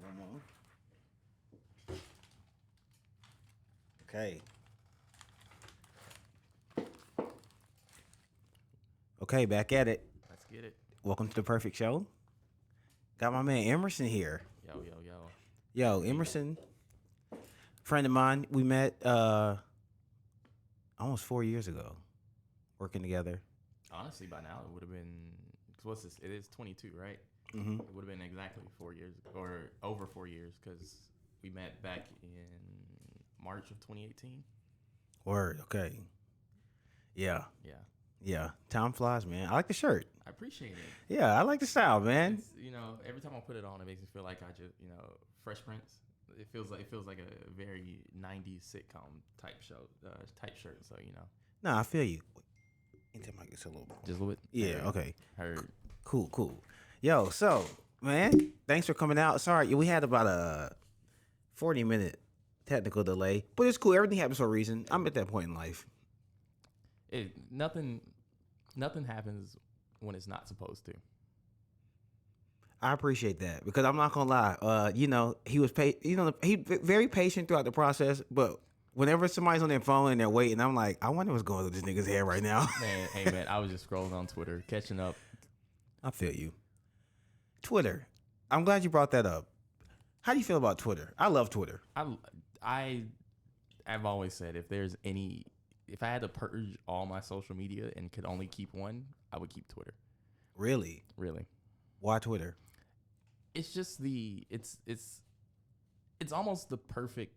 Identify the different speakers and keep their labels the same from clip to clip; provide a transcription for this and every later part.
Speaker 1: Come on. Okay. Okay, back at it.
Speaker 2: Let's get it.
Speaker 1: Welcome to the Perfect Show. Got my man Emerson here.
Speaker 2: Yo.
Speaker 1: Yo, Emerson, friend of mine. We met almost 4 years ago, working together.
Speaker 2: Honestly, by now it would have been. Cause what's this? It is 22, right?
Speaker 1: Mm-hmm.
Speaker 2: It would have been exactly 4 years, or over 4 years, because we met back in March of 2018.
Speaker 1: Word. Okay. Yeah.
Speaker 2: Yeah,
Speaker 1: Yeah. Time flies, man. I like the shirt.
Speaker 2: I appreciate it.
Speaker 1: Yeah, I like the style, man.
Speaker 2: It's, every time I put it on, it makes me feel like I just, Fresh Prince. It feels like a very 90s sitcom type show, type shirt. So
Speaker 1: Nah, I feel you. Into my it's a little more.
Speaker 2: just a little bit.
Speaker 1: Yeah. Okay.
Speaker 2: Heard.
Speaker 1: Cool. Yo, so man, thanks for coming out. Sorry, we had about a 40-minute technical delay, but it's cool. Everything happens for a reason. I'm at that point in life.
Speaker 2: Nothing happens when it's not supposed to.
Speaker 1: I appreciate that because I'm not gonna lie. He was he very patient throughout the process, but whenever somebody's on their phone and they're waiting, I'm like, I wonder what's going on with this nigga's head right now.
Speaker 2: Man, hey man, I was just scrolling on Twitter, catching up.
Speaker 1: I feel you. Twitter. I'm glad you brought that up. How do you feel about Twitter? I love Twitter.
Speaker 2: I've always said if I had to purge all my social media and could only keep one, I would keep Twitter.
Speaker 1: Really?
Speaker 2: Really.
Speaker 1: Why Twitter?
Speaker 2: It's just it's almost the perfect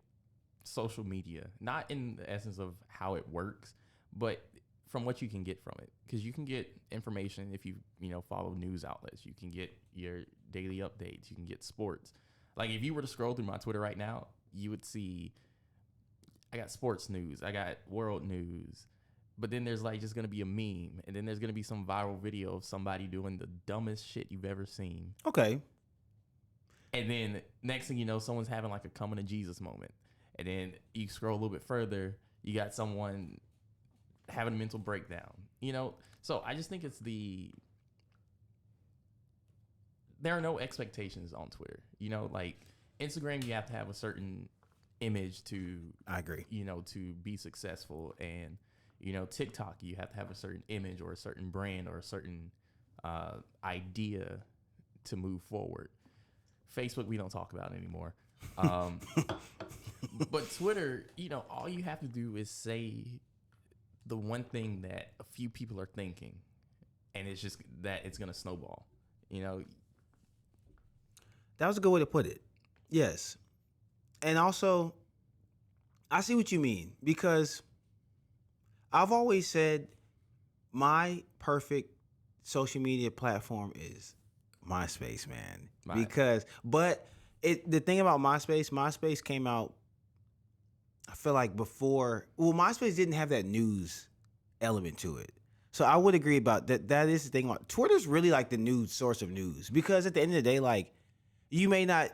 Speaker 2: social media, not in the essence of how it works, but from what you can get from it. Because you can get information if you follow news outlets. You can get your daily updates. You can get sports. Like if you were to scroll through my Twitter right now, you would see I got sports news, I got world news, but then there's like just gonna be a meme, and then there's gonna be some viral video of somebody doing the dumbest shit you've ever seen.
Speaker 1: Okay.
Speaker 2: And then next thing you know, someone's having like a coming to Jesus moment. And then you scroll a little bit further, you got someone having a mental breakdown. So I just think there are no expectations on Twitter. Like Instagram, you have to have a certain image to,
Speaker 1: I agree.
Speaker 2: To be successful. And, TikTok, you have to have a certain image or a certain brand or a certain idea to move forward. Facebook, we don't talk about anymore. But Twitter, all you have to do is say the one thing that a few people are thinking, and it's just that it's going to snowball.
Speaker 1: That was a good way to put it. Yes. And also, I see what you mean because I've always said my perfect social media platform is MySpace, man. But the thing about MySpace came out, I feel like before. Well, MySpace didn't have that news element to it, so I would agree about that. That is the thing about Twitter's really like the news source of news because at the end of the day, like you may not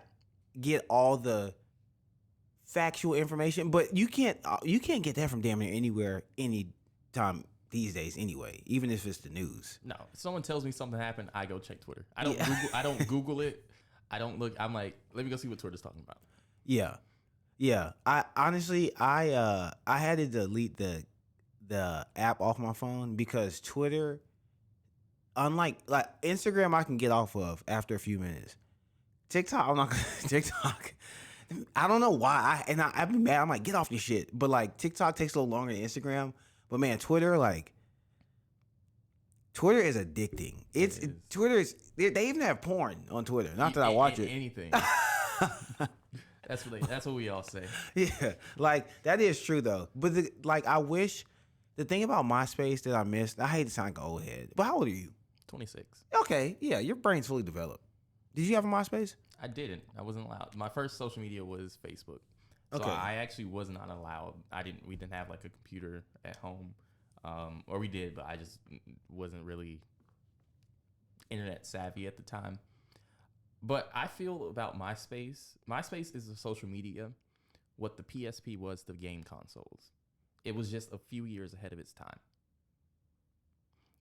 Speaker 1: get all the factual information, but you can't get that from damn near anywhere, anytime these days anyway, even if it's the news.
Speaker 2: No, if someone tells me something happened, I go check Twitter. I don't Google it. I don't look. I'm like, let me go see what Twitter's talking about.
Speaker 1: Yeah. I honestly, I had to delete the app off my phone because Twitter, unlike like Instagram, I can get off of after a few minutes. TikTok, I'm not gonna TikTok. I don't know why. I'd be mad. I'm like, get off this shit. But like TikTok takes a little longer than Instagram. But man, Twitter is addicting. Twitter is. They even have porn on Twitter. Not that I watch it.
Speaker 2: Anything. That's what we all say.
Speaker 1: Yeah, like that is true though. But I wish the thing about MySpace that I missed. I hate to sound like an old head, but how old are you?
Speaker 2: 26.
Speaker 1: Okay, yeah, your brain's fully developed. Did you have a MySpace?
Speaker 2: I didn't. I wasn't allowed. My first social media was Facebook. So
Speaker 1: Okay.
Speaker 2: I actually was not allowed. We didn't have like a computer at home. Or we did, but I just wasn't really internet savvy at the time. But I feel about MySpace is a social media what the PSP was to game consoles. It was just a few years ahead of its time.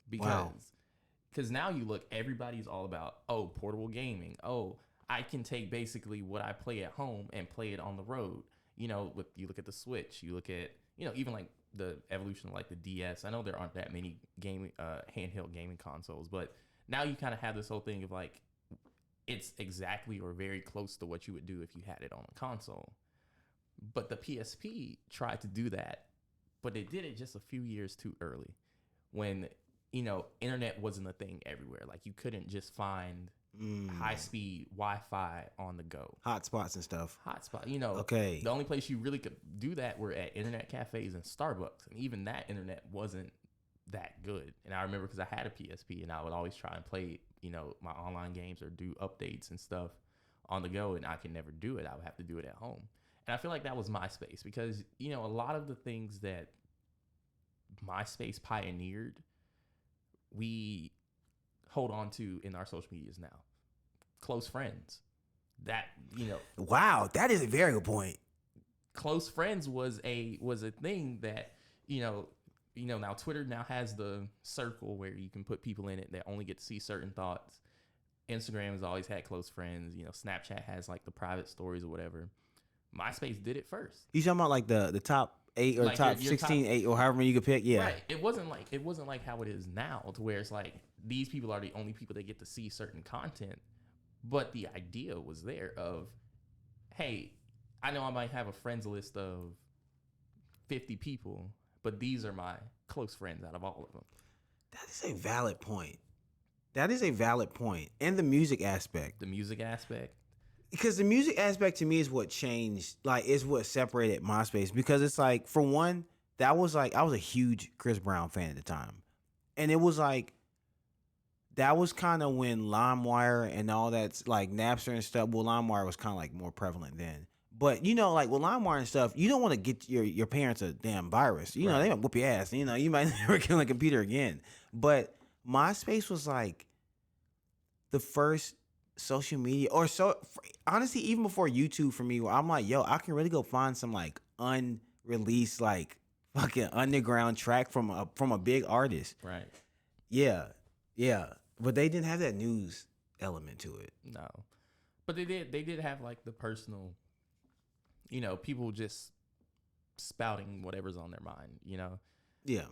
Speaker 2: Because now you look, everybody's all about, portable gaming. I can take basically what I play at home and play it on the road. You know, with you look at the Switch, you look at, you know, even like the evolution of like the DS. I know there aren't that many gaming handheld gaming consoles, but now you kind of have this whole thing of like it's exactly or very close to what you would do if you had it on a console. But the PSP tried to do that, but it did it just a few years too early when, you know, internet wasn't a thing everywhere. Like you couldn't just find high speed Wi-Fi on the go.
Speaker 1: Hotspots and stuff.
Speaker 2: Hotspot, you know.
Speaker 1: Okay.
Speaker 2: The only place you really could do that were at internet cafes and Starbucks, and even that internet wasn't that good. And I remember because I had a PSP and I would always try and play, you know, my online games or do updates and stuff on the go, and I could never do it. I would have to do it at home. And I feel like that was MySpace because, you know, a lot of the things that MySpace pioneered, we hold on to in our social medias now. Close friends. That, you know.
Speaker 1: Wow, that is a very good point.
Speaker 2: Close friends was a thing that, you know, now Twitter now has the circle where you can put people in it that only get to see certain thoughts. Instagram has always had close friends. You know, Snapchat has like the private stories or whatever. MySpace did it first.
Speaker 1: You talking about like the top 8 or like top your 16, top, 8 or however many you could pick? Yeah. Right.
Speaker 2: It wasn't like how it is now, to where it's like these people are the only people that get to see certain content. But the idea was there of, hey, I know I might have a friends list of 50 people, but these are my close friends out of all of them.
Speaker 1: That is a valid point. And the music aspect. Because the music aspect to me is what changed, like, is what separated MySpace. Because it's like, for one, that was like, I was a huge Chris Brown fan at the time. And it was like, that was kind of when LimeWire and all that's like Napster and stuff. Well, LimeWire was kind of like more prevalent then. But, you know, like with LimeWire and stuff, you don't want to get your parents a damn virus. You know, they might whoop your ass. You know, you might never get on a computer again. But MySpace was like the first social media, or so honestly, even before YouTube for me, where I'm like, yo, I can really go find some like unreleased, like fucking underground track from a big artist.
Speaker 2: Right.
Speaker 1: Yeah. But they didn't have that news element to it.
Speaker 2: No. But they did have like the personal, you know, people just spouting whatever's on their mind, you know?
Speaker 1: Yeah,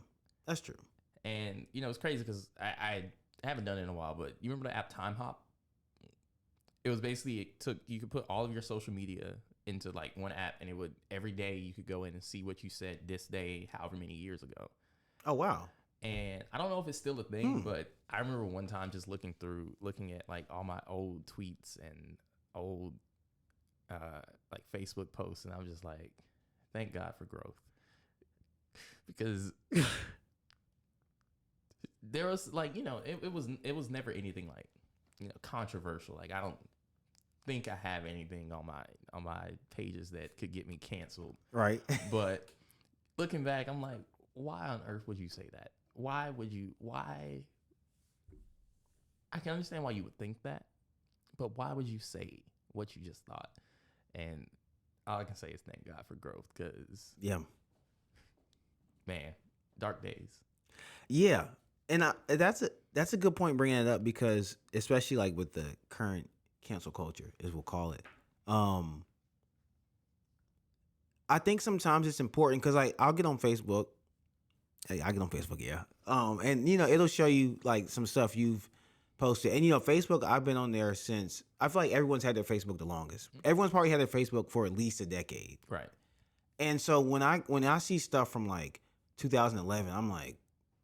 Speaker 1: that's true.
Speaker 2: And, you know, it's crazy because I haven't done it in a while, but you remember the app Time Hop? It was basically, you could put all of your social media into like one app, and it would, every day you could go in and see what you said this day, however many years ago.
Speaker 1: Oh, wow.
Speaker 2: And I don't know if it's still a thing, but I remember one time just looking at like all my old tweets and old like Facebook posts, and I was just like, thank God for growth. Because there was like, you know, it was never anything like, you know, controversial. Like I don't think I have anything on my pages that could get me canceled.
Speaker 1: Right.
Speaker 2: But looking back, I'm like, why on earth would you say that? Why? I can understand why you would think that, but why would you say what you just thought? And all I can say is thank God for growth, because man, dark days.
Speaker 1: Yeah, and that's a good point bringing it up, because especially like with the current cancel culture, as we'll call it, I think sometimes it's important because like I'll get on Facebook. Hey, I get on Facebook, yeah. And you know, it'll show you like some stuff you've posted. And you know, Facebook, I've been on there since, I feel like everyone's had their Facebook the longest. Everyone's probably had their Facebook for at least a decade.
Speaker 2: Right.
Speaker 1: And so when I see stuff from like 2011, I'm like,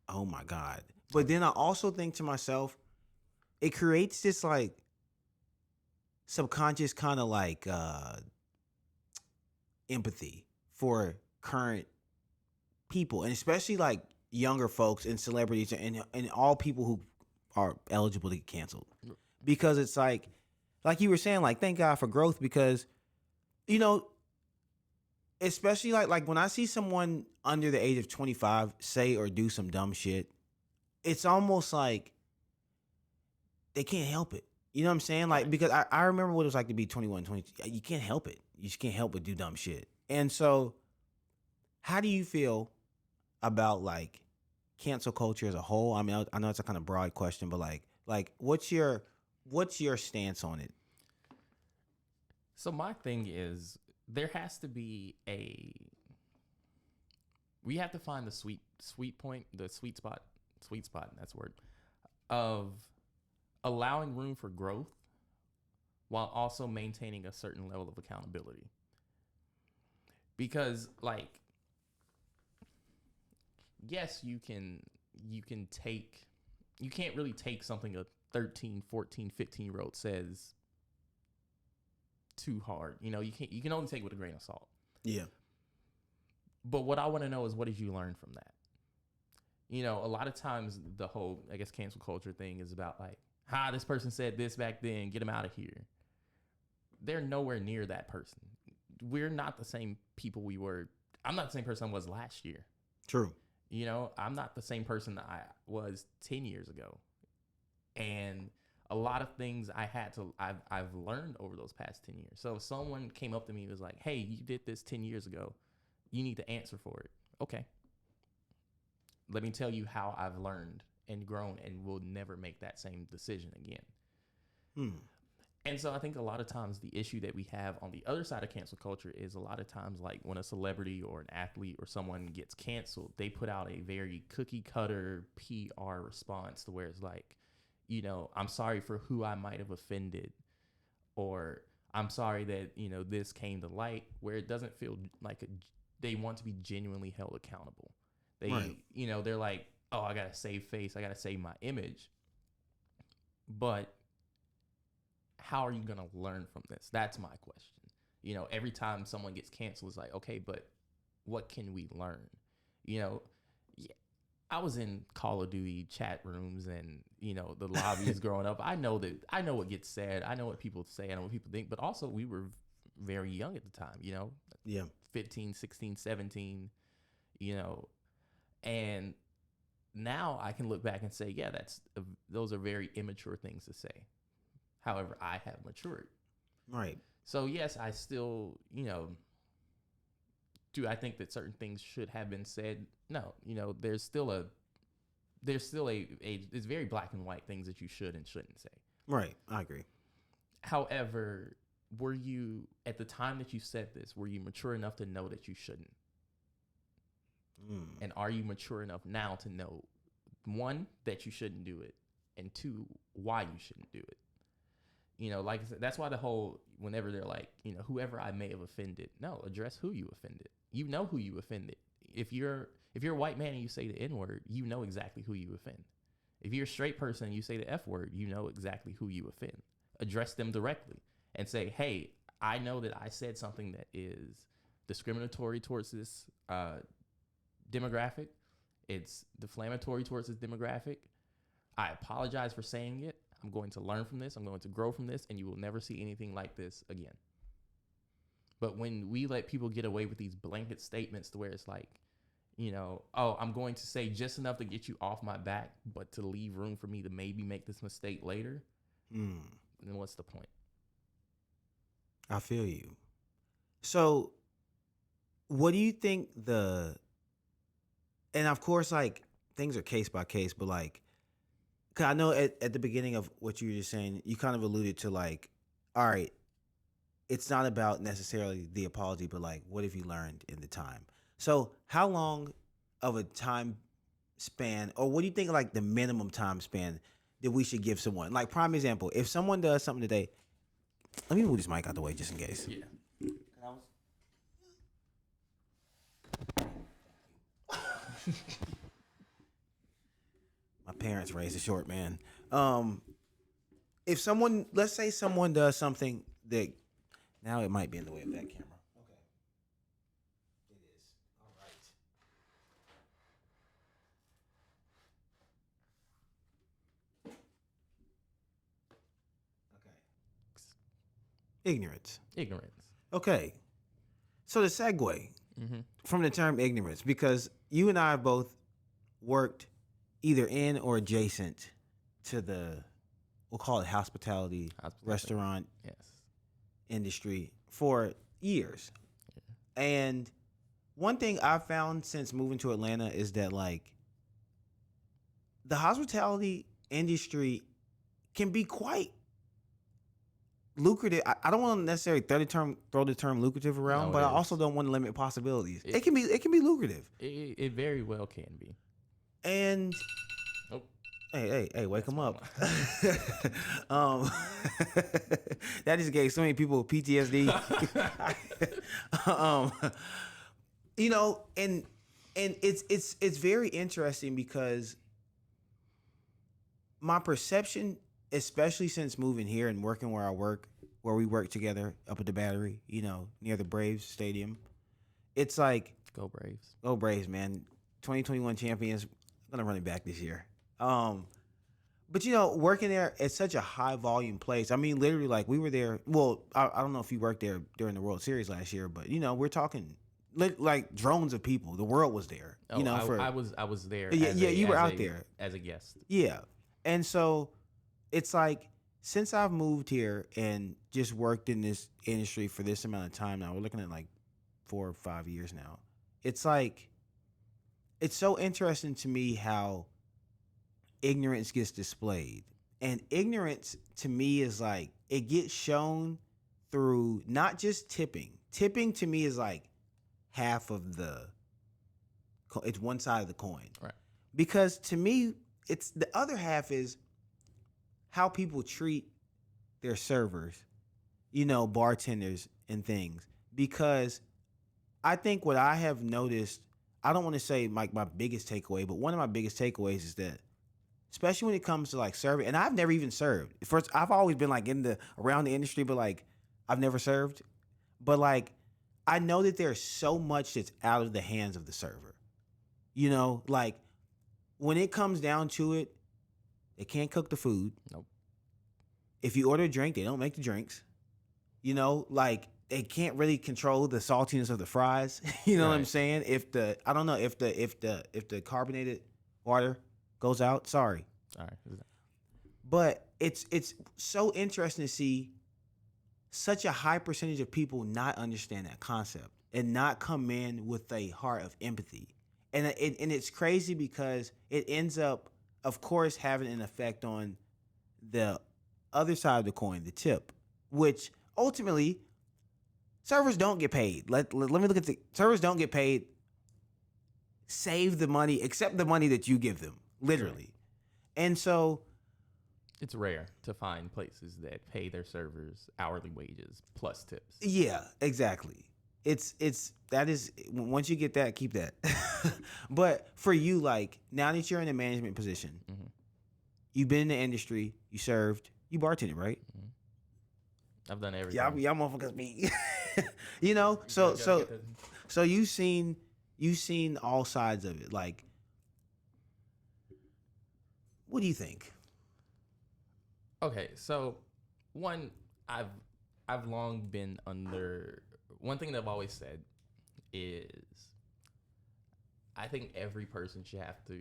Speaker 1: oh my God. But then I also think to myself, it creates this like subconscious kind of like empathy for current people, and especially like younger folks and celebrities and all people who are eligible to get canceled, because it's like you were saying, like, thank God for growth, because, you know, especially like when I see someone under the age of 25 say or do some dumb shit, it's almost like they can't help it. You know what I'm saying? Like, because I remember what it was like to be 21, 22. You can't help it. You just can't help but do dumb shit. And so how do you feel about like cancel culture as a whole? I mean, I know it's a kind of broad question, but like what's your stance on it?
Speaker 2: So my thing is there has to be we have to find the sweet point, the sweet spot, that's the word, of allowing room for growth while also maintaining a certain level of accountability. Because like, yes, you can't really take something a 13, 14, 15-year-old says too hard. You can only take it with a grain of salt.
Speaker 1: Yeah.
Speaker 2: But what I want to know is, what did you learn from that? A lot of times the whole, I guess, cancel culture thing is about like, this person said this back then, get them out of here. They're nowhere near that person. We're not the same people we were. I'm not the same person I was last year.
Speaker 1: True.
Speaker 2: I'm not the same person that I was 10 years ago. And a lot of things I've learned over those past 10 years. So if someone came up to me and was like, hey, you did this 10 years ago, you need to answer for it. Okay. Let me tell you how I've learned and grown and will never make that same decision again. And so I think a lot of times the issue that we have on the other side of cancel culture is a lot of times, like when a celebrity or an athlete or someone gets canceled, they put out a very cookie cutter PR response to where it's like, I'm sorry for who I might have offended, or I'm sorry that, this came to light, where it doesn't feel like they want to be genuinely held accountable. They, right. They're like, oh, I got to save face. I got to save my image. But how are you going to learn from this? That's my question. Every time someone gets canceled, it's like, okay, but what can we learn? I was in Call of Duty chat rooms and, the lobbies growing up. I know what gets said. I know what people say. I know what people think. But also, we were very young at the time,
Speaker 1: Yeah.
Speaker 2: 15, 16, 17, and now I can look back and say, yeah, those are very immature things to say. However, I have matured.
Speaker 1: Right.
Speaker 2: So yes, I still, do I think that certain things should have been said? No, there's still it's very black and white things that you should and shouldn't say.
Speaker 1: Right. I agree.
Speaker 2: However, were you, at the time that you said this, were you mature enough to know that you shouldn't? And are you mature enough now to know, one, that you shouldn't do it, and two, why you shouldn't do it? Like I said, that's why the whole, whenever they're like, whoever I may have offended, no, address who you offended. You know who you offended. If you're a white man and you say the N-word, you know exactly who you offend. If you're a straight person and you say the F-word, you know exactly who you offend. Address them directly and say, hey, I know that I said something that is discriminatory towards this demographic. It's defamatory towards this demographic. I apologize for saying it. I'm going to learn from this. I'm going to grow from this, and you will never see anything like this again. But when we let people get away with these blanket statements to where it's like, oh, I'm going to say just enough to get you off my back, but to leave room for me to maybe make this mistake later, then what's the point?
Speaker 1: I feel you. So what do you think and of course, like, things are case by case, but like, cause I know at the beginning of what you were just saying, you kind of alluded to like, all right, it's not about necessarily the apology, but like, what have you learned in the time? So how long of a time span, or what do you think like the minimum time span that we should give someone? Like, prime example, if someone does something today, let me move this mic out the way just in case.
Speaker 2: Yeah.
Speaker 1: My parents raised a short man. If someone, let's say someone does something that, now it might be in the way of that camera. Okay. It is. All right. Okay. Ignorance. Okay. So the segue from the term ignorance, because you and I have both worked either in or adjacent to we'll call it hospitality. Restaurant industry for years. Yeah. And one thing I've found since moving to Atlanta is that like the hospitality industry can be quite lucrative. I don't want to necessarily throw the term lucrative around,
Speaker 2: No,
Speaker 1: but
Speaker 2: it
Speaker 1: I also
Speaker 2: is.
Speaker 1: don't want to limit possibilities.
Speaker 2: It,
Speaker 1: It can be lucrative.
Speaker 2: it very well can be.
Speaker 1: And
Speaker 2: Oh,
Speaker 1: hey, wake
Speaker 2: that's
Speaker 1: them
Speaker 2: my
Speaker 1: up.
Speaker 2: mom.
Speaker 1: um, that just gave so many people PTSD. um, and it's very interesting because my perception, especially since moving here and working where I work, where we work together up at the Battery, near the Braves Stadium, it's like,
Speaker 2: Go Braves.
Speaker 1: oh Braves, man, 2021 champions, I'm gonna run it back this year. But working there at such a high volume place. I mean, literally, like we were there. Well, I don't know if you worked there during the World Series last year, but we're talking like drones of people. The world was there.
Speaker 2: Oh, I was there.
Speaker 1: Yeah,
Speaker 2: As
Speaker 1: yeah,
Speaker 2: a,
Speaker 1: you were
Speaker 2: as
Speaker 1: out
Speaker 2: a,
Speaker 1: there.
Speaker 2: as a guest.
Speaker 1: Yeah, and so it's like since I've moved here and just worked in this industry for this amount of time now, we're looking at like 4 or 5 years now. It's like it's so interesting to me how ignorance gets displayed. And ignorance to me is like it gets shown through not just tipping. Tipping to me is like half of it's one side of the coin.
Speaker 2: Right.
Speaker 1: Because to me, it's the other half is how people treat their servers, bartenders and things. Because I think what I have noticed, I don't want to say like my biggest takeaway, but one of my biggest takeaways is that especially when it comes to like serving, and I've never even served. First, I've always been like around the industry, but like I've never served. But like I know that there's so much that's out of the hands of the server. Like when it comes down to it, they can't cook the food.
Speaker 2: Nope.
Speaker 1: If you order a drink, they don't make the drinks. Like they can't really control the saltiness of the fries. You know what I'm
Speaker 2: Right.
Speaker 1: saying? I don't know if the carbonated water goes out, sorry.
Speaker 2: All right.
Speaker 1: But it's so interesting to see such a high percentage of people not understand that concept and not come in with a heart of empathy. And it's crazy because it ends up, of course, having an effect on the other side of the coin, the tip, which ultimately servers don't get paid. Let me look at servers don't get paid. Save the money, except the money that you give them, literally. Right. And so
Speaker 2: it's rare to find places that pay their servers hourly wages plus tips.
Speaker 1: Yeah, exactly. That is once you get that, keep that. But for you, like now that you're in a management position, mm-hmm. You've been in the industry, you served, you bartended, right?
Speaker 2: Mm-hmm. I've done everything.
Speaker 1: Y'all motherfuckers be, So you've seen all sides of it. Like, what do you think?
Speaker 2: Okay, so I've long been under one thing that I've always said is I think every person should have to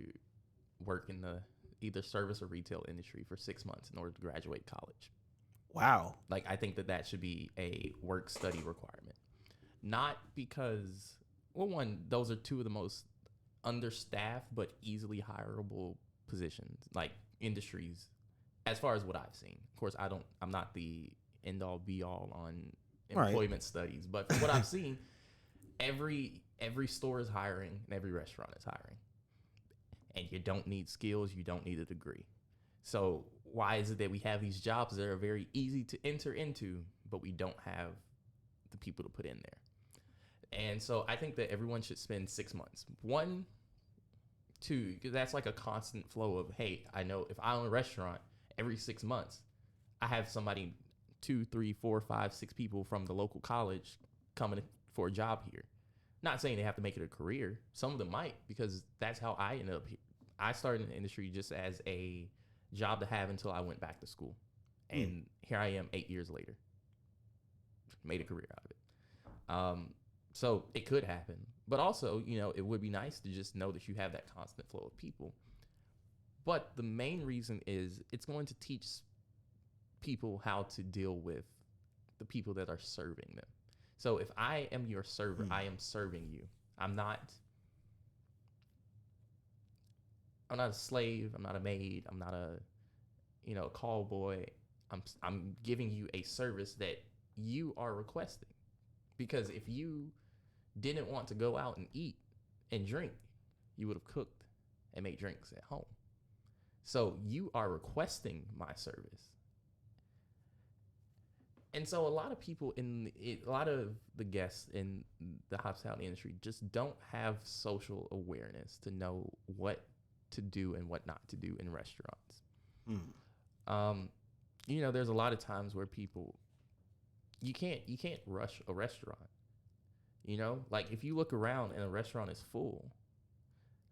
Speaker 2: work in the either service or retail industry for 6 months in order to graduate college.
Speaker 1: Wow.
Speaker 2: Like I think that should be a work study requirement. Not because one, those are two of the most understaffed but easily hireable positions, like industries as far as what I've seen. Of course, I'm not the end all be all on employment studies, but from what I've seen, every store is hiring and every restaurant is hiring. And you don't need skills, you don't need a degree. So why is it that we have these jobs that are very easy to enter into, but we don't have the people to put in there? And so I think that everyone should spend 6 months. 1, 2, because that's like a constant flow of, hey, I know if I own a restaurant, every 6 months, I have somebody 2, 3, 4, 5, 6 people from the local college coming for a job here. Not saying they have to make it a career. Some of them might, because that's how I ended up here. I started in the industry just as a job to have until I went back to school. And here I am 8 years later. Made a career out of it. So it could happen. But also, it would be nice to just know that you have that constant flow of people. But the main reason is it's going to teach people how to deal with the people that are serving them. So if I am your server, I am serving you. I'm not a slave. I'm not a maid. I'm not a call boy. I'm giving you a service that you are requesting. Because if you didn't want to go out and eat and drink, you would have cooked and made drinks at home. So you are requesting my service. And so a lot of people a lot of the guests in the hospitality industry just don't have social awareness to know what to do and what not to do in restaurants. There's a lot of times where you can't rush a restaurant. Like if you look around and a restaurant is full,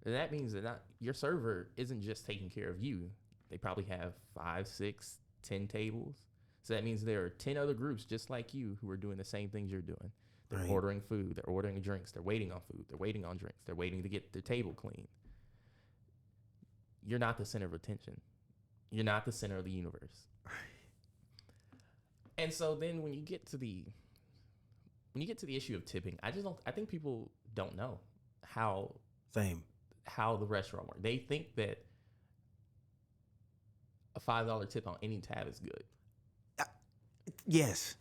Speaker 2: then that means that your server isn't just taking care of you. They probably have 5, 6, 10 tables. So that means there are 10 other groups just like you who are doing the same things you're doing. They're ordering food, they're ordering drinks, they're waiting on food, they're waiting on drinks, they're waiting to get their table clean. You're not the center of attention. You're not the center of the universe. And so then when you get to the issue of tipping, I think people don't know how the restaurant works. They think that a $5 tip on any tab is good.
Speaker 1: Yes.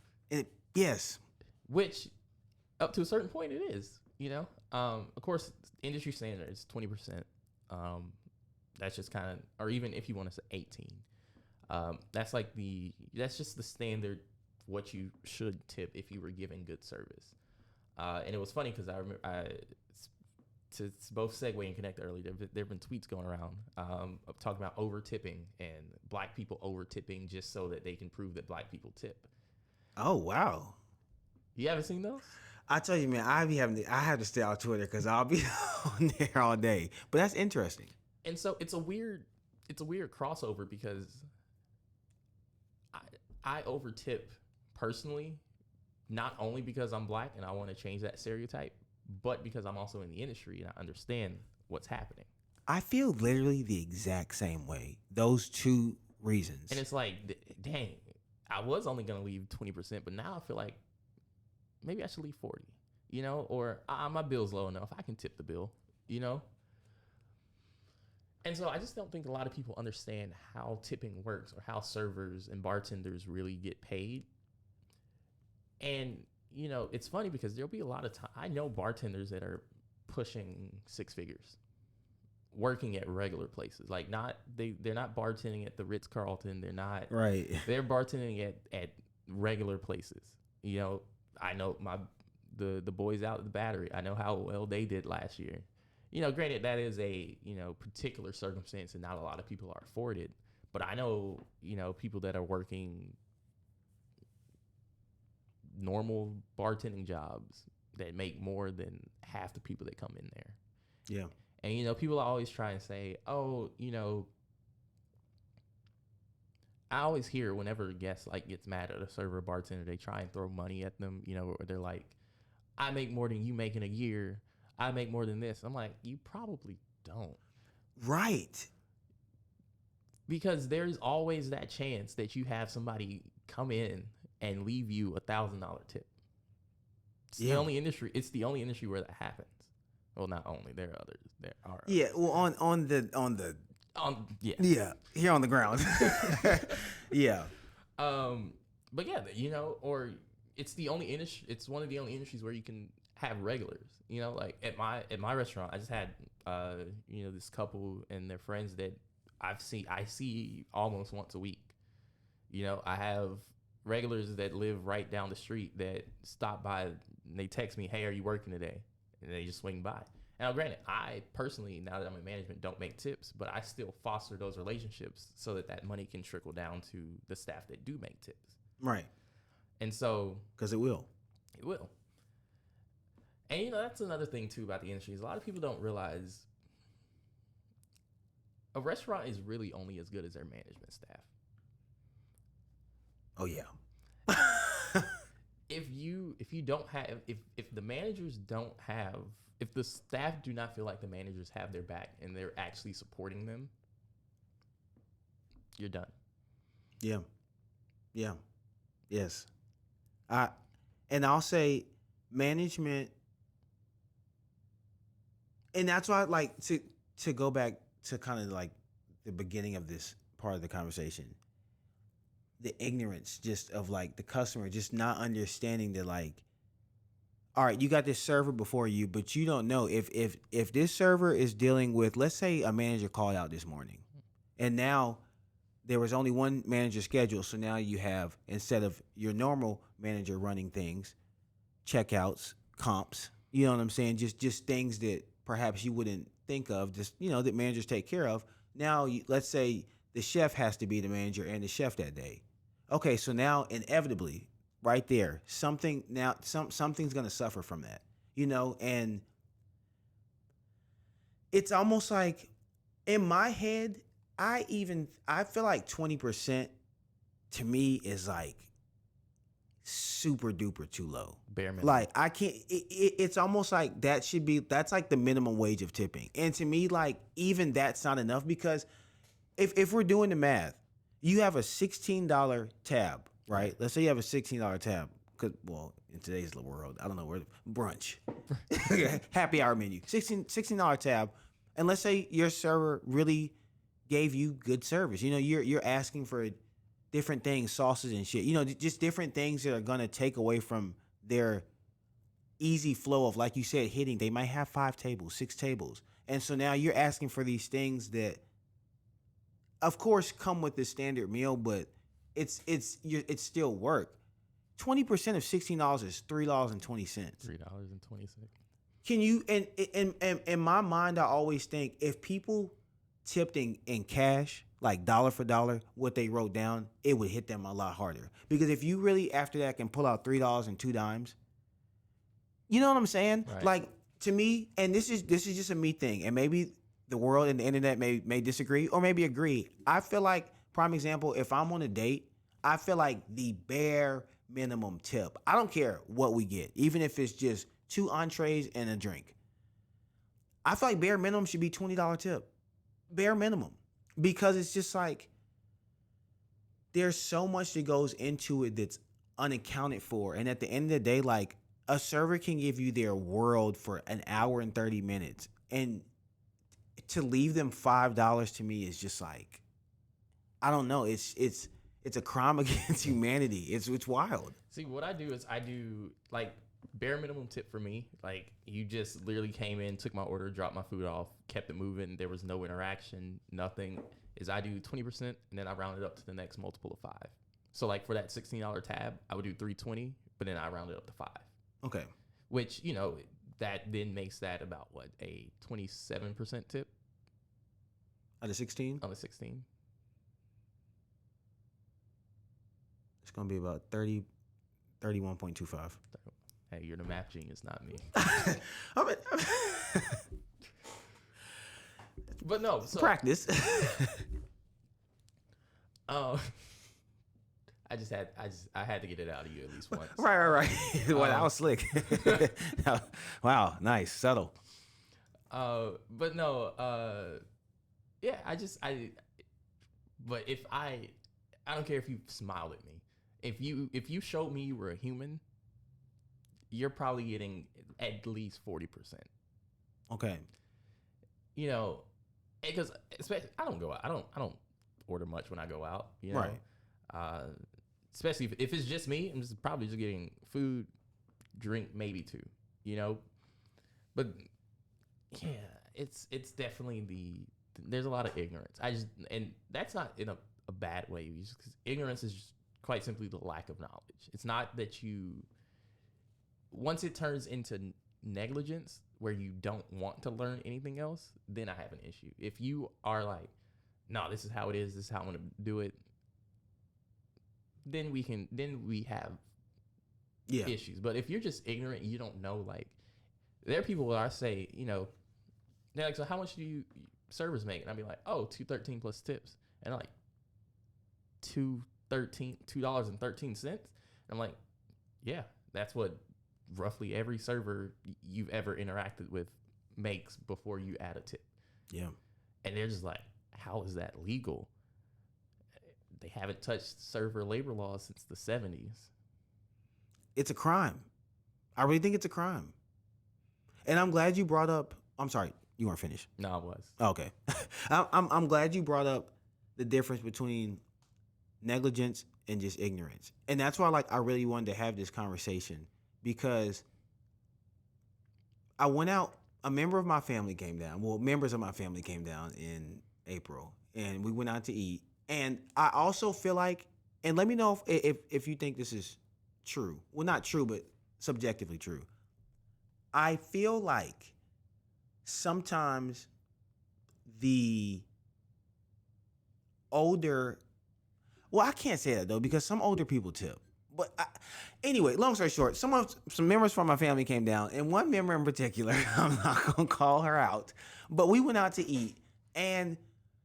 Speaker 2: Which, up to a certain point, it is. Of course, industry standard is 20%. That's just kind of, or even if you want to say 18, that's just the standard what you should tip if you were giving good service. And it was funny because I remember to both segue and connect earlier, there have been tweets going around of talking about over tipping and black people over tipping just so that they can prove that black people tip.
Speaker 1: Oh, wow.
Speaker 2: You haven't seen those?
Speaker 1: I tell you, man, I have to stay on Twitter because I'll be on there all day. But that's interesting.
Speaker 2: And so it's a weird crossover because I over tip personally, not only because I'm black and I want to change that stereotype, but because I'm also in the industry and I understand what's happening.
Speaker 1: I feel literally the exact same way. Those two reasons.
Speaker 2: And it's like, dang, I was only going to leave 20%, but now I feel like maybe I should leave 40, or my bill's low enough. I can tip the bill, And so I just don't think a lot of people understand how tipping works or how servers and bartenders really get paid. And, it's funny because there'll be a lot of time. I know bartenders that are pushing 6 figures, working at regular places. Like they're not bartending at the Ritz-Carlton. They're not.
Speaker 1: Right.
Speaker 2: They're bartending at regular places. I know the boys out at the Battery. I know how well they did last year. Granted, that is a, particular circumstance and not a lot of people are afforded. But I know, people that are working normal bartending jobs that make more than half the people that come in there.
Speaker 1: Yeah.
Speaker 2: And, people always try and say, oh, I always hear whenever a guest gets mad at a server or bartender, they try and throw money at them, or they're like, I make more than you make in a year. I make more than this. I'm like, you probably don't.
Speaker 1: Right.
Speaker 2: Because there's always that chance that you have somebody come in and leave you $1,000 tip. It's the only industry. It's the only industry where that happens. Well, not only, there are others. There are.
Speaker 1: Yeah. Well, yeah, here on the ground. Yeah.
Speaker 2: But yeah, or it's the only industry. It's one of the only industries where you can have regulars. Like at my restaurant, I just had this couple and their friends that I see almost once a week. I have regulars that live right down the street that stop by and they text me, hey, are you working today? And they just swing by. Now, granted, I personally, now that I'm in management, don't make tips, but I still foster those relationships so that money can trickle down to the staff that do make tips.
Speaker 1: Right.
Speaker 2: And so...
Speaker 1: Because it will.
Speaker 2: It will. And, that's another thing, too, about the industry is a lot of people don't realize a restaurant is really only as good as their management staff.
Speaker 1: Oh, yeah.
Speaker 2: If the managers don't have, if the staff do not feel like the managers have their back and they're actually supporting them, you're done.
Speaker 1: Yeah. Yeah. Yes. And I'll say management, and that's why I'd like to go back to kind of like the beginning of this part of the conversation. the ignorance just of like the customer just not understanding that like, all right, you got this server before you, but you don't know if this server is dealing with, let's say a manager called out this morning, and now there was only one manager scheduled, so now you have, instead of your normal manager running things, checkouts, comps, you know what I'm saying, just things that perhaps you wouldn't think of, just that managers take care of. Now, let's say the chef has to be the manager and the chef that day. Okay, so now inevitably, right there, something's gonna suffer from that, and it's almost like in my head, I feel like 20% to me is like super duper too low.
Speaker 2: Bare minimum.
Speaker 1: Like I can't. It's almost like that's like the minimum wage of tipping, and to me, like even that's not enough because if we're doing the math, you have a $16 tab, right? Let's say you have a $16 tab. Cause in today's world, I don't know where brunch, happy hour menu, $16 tab, and let's say your server really gave you good service. You're asking for different things, sauces and shit. Just different things that are gonna take away from their easy flow of, like you said, hitting. They might have 5 tables, 6 tables, and so now you're asking for these things that, of course, come with the standard meal, but it's still work. 20% of $16 is $3.20.
Speaker 2: $3.20.
Speaker 1: Can you? And in my mind, I always think if people tipped in cash, like dollar for dollar, what they wrote down, it would hit them a lot harder. Because if you really after that can pull out $3.02, you know what I'm saying?
Speaker 2: Right.
Speaker 1: Like to me, and this is just a me thing, and maybe the world and the internet may disagree or maybe agree. I feel like, prime example, if I'm on a date, I feel like the bare minimum tip. I don't care what we get, even if it's just 2 entrees and a drink. I feel like bare minimum should be $20 tip. Bare minimum. Because it's just like there's so much that goes into it that's unaccounted for. And at the end of the day, like a server can give you their world for an hour and 30 minutes. And to leave them $5 to me is just like, I don't know. It's a crime against humanity. It's wild.
Speaker 2: See, what I do is I do like bare minimum tip for me. Like you just literally came in, took my order, dropped my food off, kept it moving. There was no interaction, nothing. Is I do 20% and then I round it up to the next multiple of 5. So like for that $16 tab, I would do $3.20, but then I round it up to 5.
Speaker 1: Okay.
Speaker 2: Which, that then makes that about what, a 27% tip
Speaker 1: Out of 16?
Speaker 2: on the 16.
Speaker 1: It's going to be about 31.25.
Speaker 2: Hey, you're the math genius, not me. But no, so
Speaker 1: Practice.
Speaker 2: I had to get it out of you at least once.
Speaker 1: Right. Well, that was slick. Wow, nice, subtle.
Speaker 2: But no, yeah, but if I don't care if you smiled at me. If you showed me you were a human, you're probably getting at least 40%.
Speaker 1: Okay.
Speaker 2: Because especially I don't go out. I don't order much when I go out.
Speaker 1: Right.
Speaker 2: Especially if it's just me, I'm probably just getting food, drink, maybe 2. But yeah, it's definitely there's a lot of ignorance. And that's not in a bad way. Because ignorance is just quite simply the lack of knowledge. It's not that once it turns into negligence where you don't want to learn anything else, then I have an issue. If you are like, no, this is how it is, this is how I'm going to do it, then we have issues. But if you're just ignorant, you don't know, like, there are people that I say, they're like, so how much do you servers make? And I'd be like, oh, $2.13 plus tips. And they're like, $2.13. And I'm like, yeah, that's what roughly every server you've ever interacted with makes before you add a tip.
Speaker 1: Yeah.
Speaker 2: And they're just like, how is that legal? They haven't touched server labor laws since the 70s.
Speaker 1: It's a crime. I really think it's a crime. And I'm glad you brought up, I'm sorry, you weren't finished.
Speaker 2: No, I was.
Speaker 1: Okay. I'm glad you brought up the difference between negligence and just ignorance. And that's why like I really wanted to have this conversation because I went out, a member of my family came down. Well, members of my family came down in April and we went out to eat. And I also feel like, and let me know if you think this is true. Well, not true, but subjectively true. I feel like sometimes the older, well, I can't say that though because some older people tip. But anyway, long story short, some members from my family came down, and one member in particular, I'm not gonna call her out, but we went out to eat, and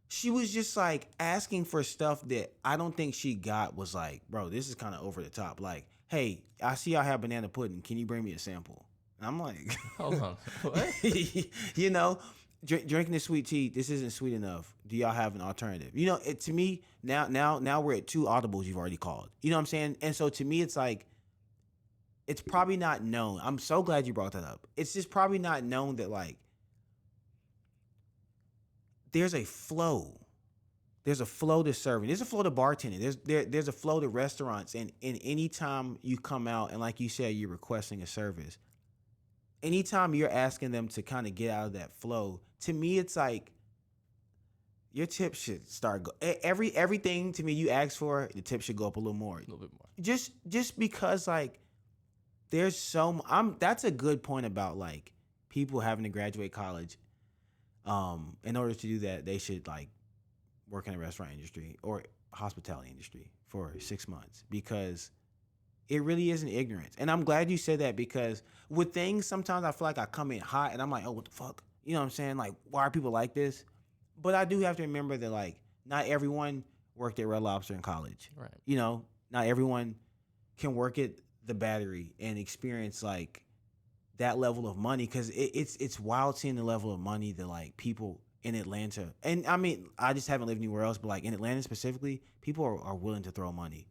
Speaker 1: she was just like asking for stuff that I don't think she got. Was like, bro, this is kind of over the top. Like, hey, I see y'all have banana pudding. Can you bring me a sample? And I'm like,
Speaker 2: Hold on. What?
Speaker 1: you know, drinking this sweet tea, this isn't sweet enough. Do y'all have an alternative? You know, to me now we're at 2 audibles you've already called. You know what I'm saying? And so to me, it's like, it's probably not known. I'm so glad you brought that up. It's just probably not known that like there's a flow. There's a flow to serving. There's a flow to bartending. There's a flow to restaurants. And anytime you come out and like you said, you're requesting a service, anytime you're asking them to kind of get out of that flow, to me, it's like your tip should start everything to me you ask for, the tip should go up a little more.
Speaker 2: A little bit more.
Speaker 1: Just because like there's that's a good point about like people having to graduate college. In order to do that, they should like work in the restaurant industry or hospitality industry for 6 months because it really isn't ignorance. And I'm glad you said that because with things, sometimes I feel like I come in hot and I'm like, oh, what the fuck? You know what I'm saying? Like, why are people like this? But I do have to remember that, like, not everyone worked at Red Lobster in college.
Speaker 2: Right.
Speaker 1: You know, not everyone can work at the Battery and experience, like, that level of money because it's wild seeing the level of money that, like, people in Atlanta, and I mean, I just haven't lived anywhere else, but, like, in Atlanta specifically, people are willing to throw money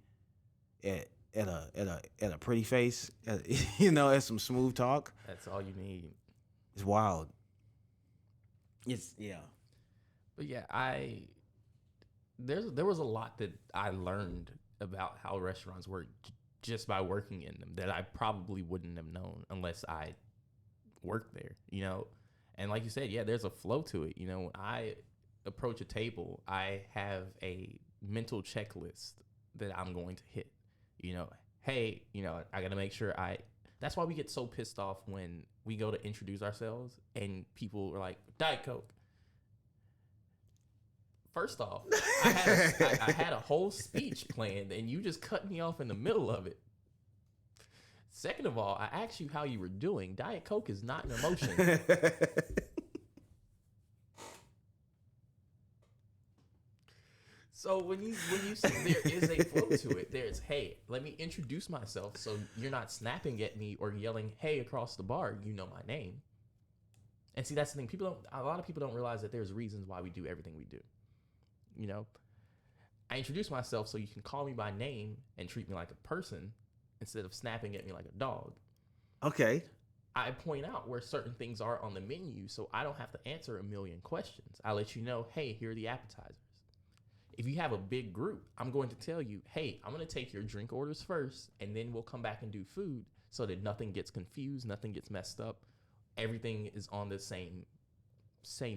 Speaker 1: at a pretty face, you know, at some smooth talk.
Speaker 2: That's all you need.
Speaker 1: It's wild. It's yeah.
Speaker 2: But yeah, there was a lot that I learned about how restaurants work just by working in them that I probably wouldn't have known unless I worked there, you know. And like you said, yeah, there's a flow to it. You know, when I approach a table, I have a mental checklist that I'm going to hit. You know, hey, you know, I got to make sure that's why we get so pissed off when we go to introduce ourselves and people are like, Diet Coke. First off, I had a whole speech planned and you just cut me off in the middle of it. Second of all, I asked you how you were doing. Diet Coke is not an emotion. So when you say there is a flow to it, there's, hey, let me introduce myself so you're not snapping at me or yelling, hey, across the bar, you know my name. And see, that's the thing. A lot of people don't realize that there's reasons why we do everything we do. You know, I introduce myself so you can call me by name and treat me like a person instead of snapping at me like a dog.
Speaker 1: Okay.
Speaker 2: I point out where certain things are on the menu so I don't have to answer a million questions. I let you know, hey, here are the appetizers. If you have a big group, I'm going to tell you, hey, I'm going to take your drink orders first, and then we'll come back and do food so that nothing gets confused, nothing gets messed up. Everything is on the same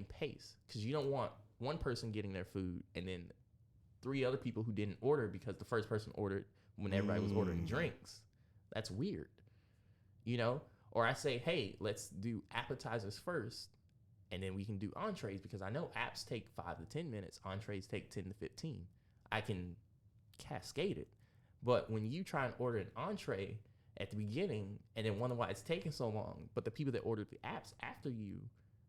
Speaker 2: pace because you don't want one person getting their food and then 3 other people who didn't order because the first person ordered when everybody was ordering drinks. That's weird, you know? Or I say, hey, let's do appetizers first, and then we can do entrees because I know apps take 5 to 10 minutes. Entrees take 10 to 15. I can cascade it. But when you try and order an entree at the beginning and then wonder why it's taking so long, but the people that ordered the apps after you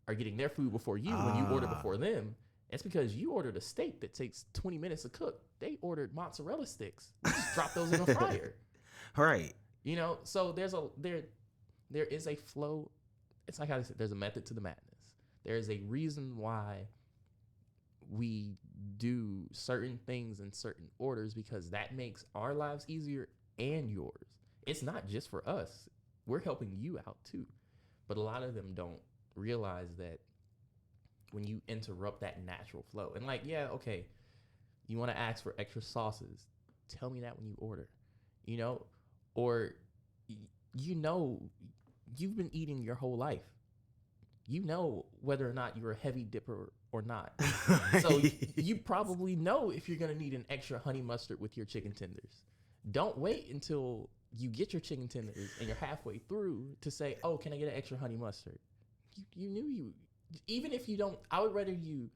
Speaker 2: are getting their food before you when you order before them, it's because you ordered a steak that takes 20 minutes to cook. They ordered mozzarella sticks. You just drop those in a fryer.
Speaker 1: Right.
Speaker 2: You know, so there is a flow. It's like I said, there's a method to the madness. There is a reason why we do certain things in certain orders because that makes our lives easier and yours. It's not just for us. We're helping you out too. But a lot of them don't realize that when you interrupt that natural flow and like, yeah, okay, you want to ask for extra sauces. tell me that when you order, you know, or you know, you've been eating your whole life. You know whether or not you're a heavy dipper or not. So you probably know if you're gonna need an extra honey mustard with your chicken tenders. Don't wait until you get your chicken tenders and you're halfway through to say, "Oh, can I get an extra honey mustard?" You knew you. Even if you don't, I would rather you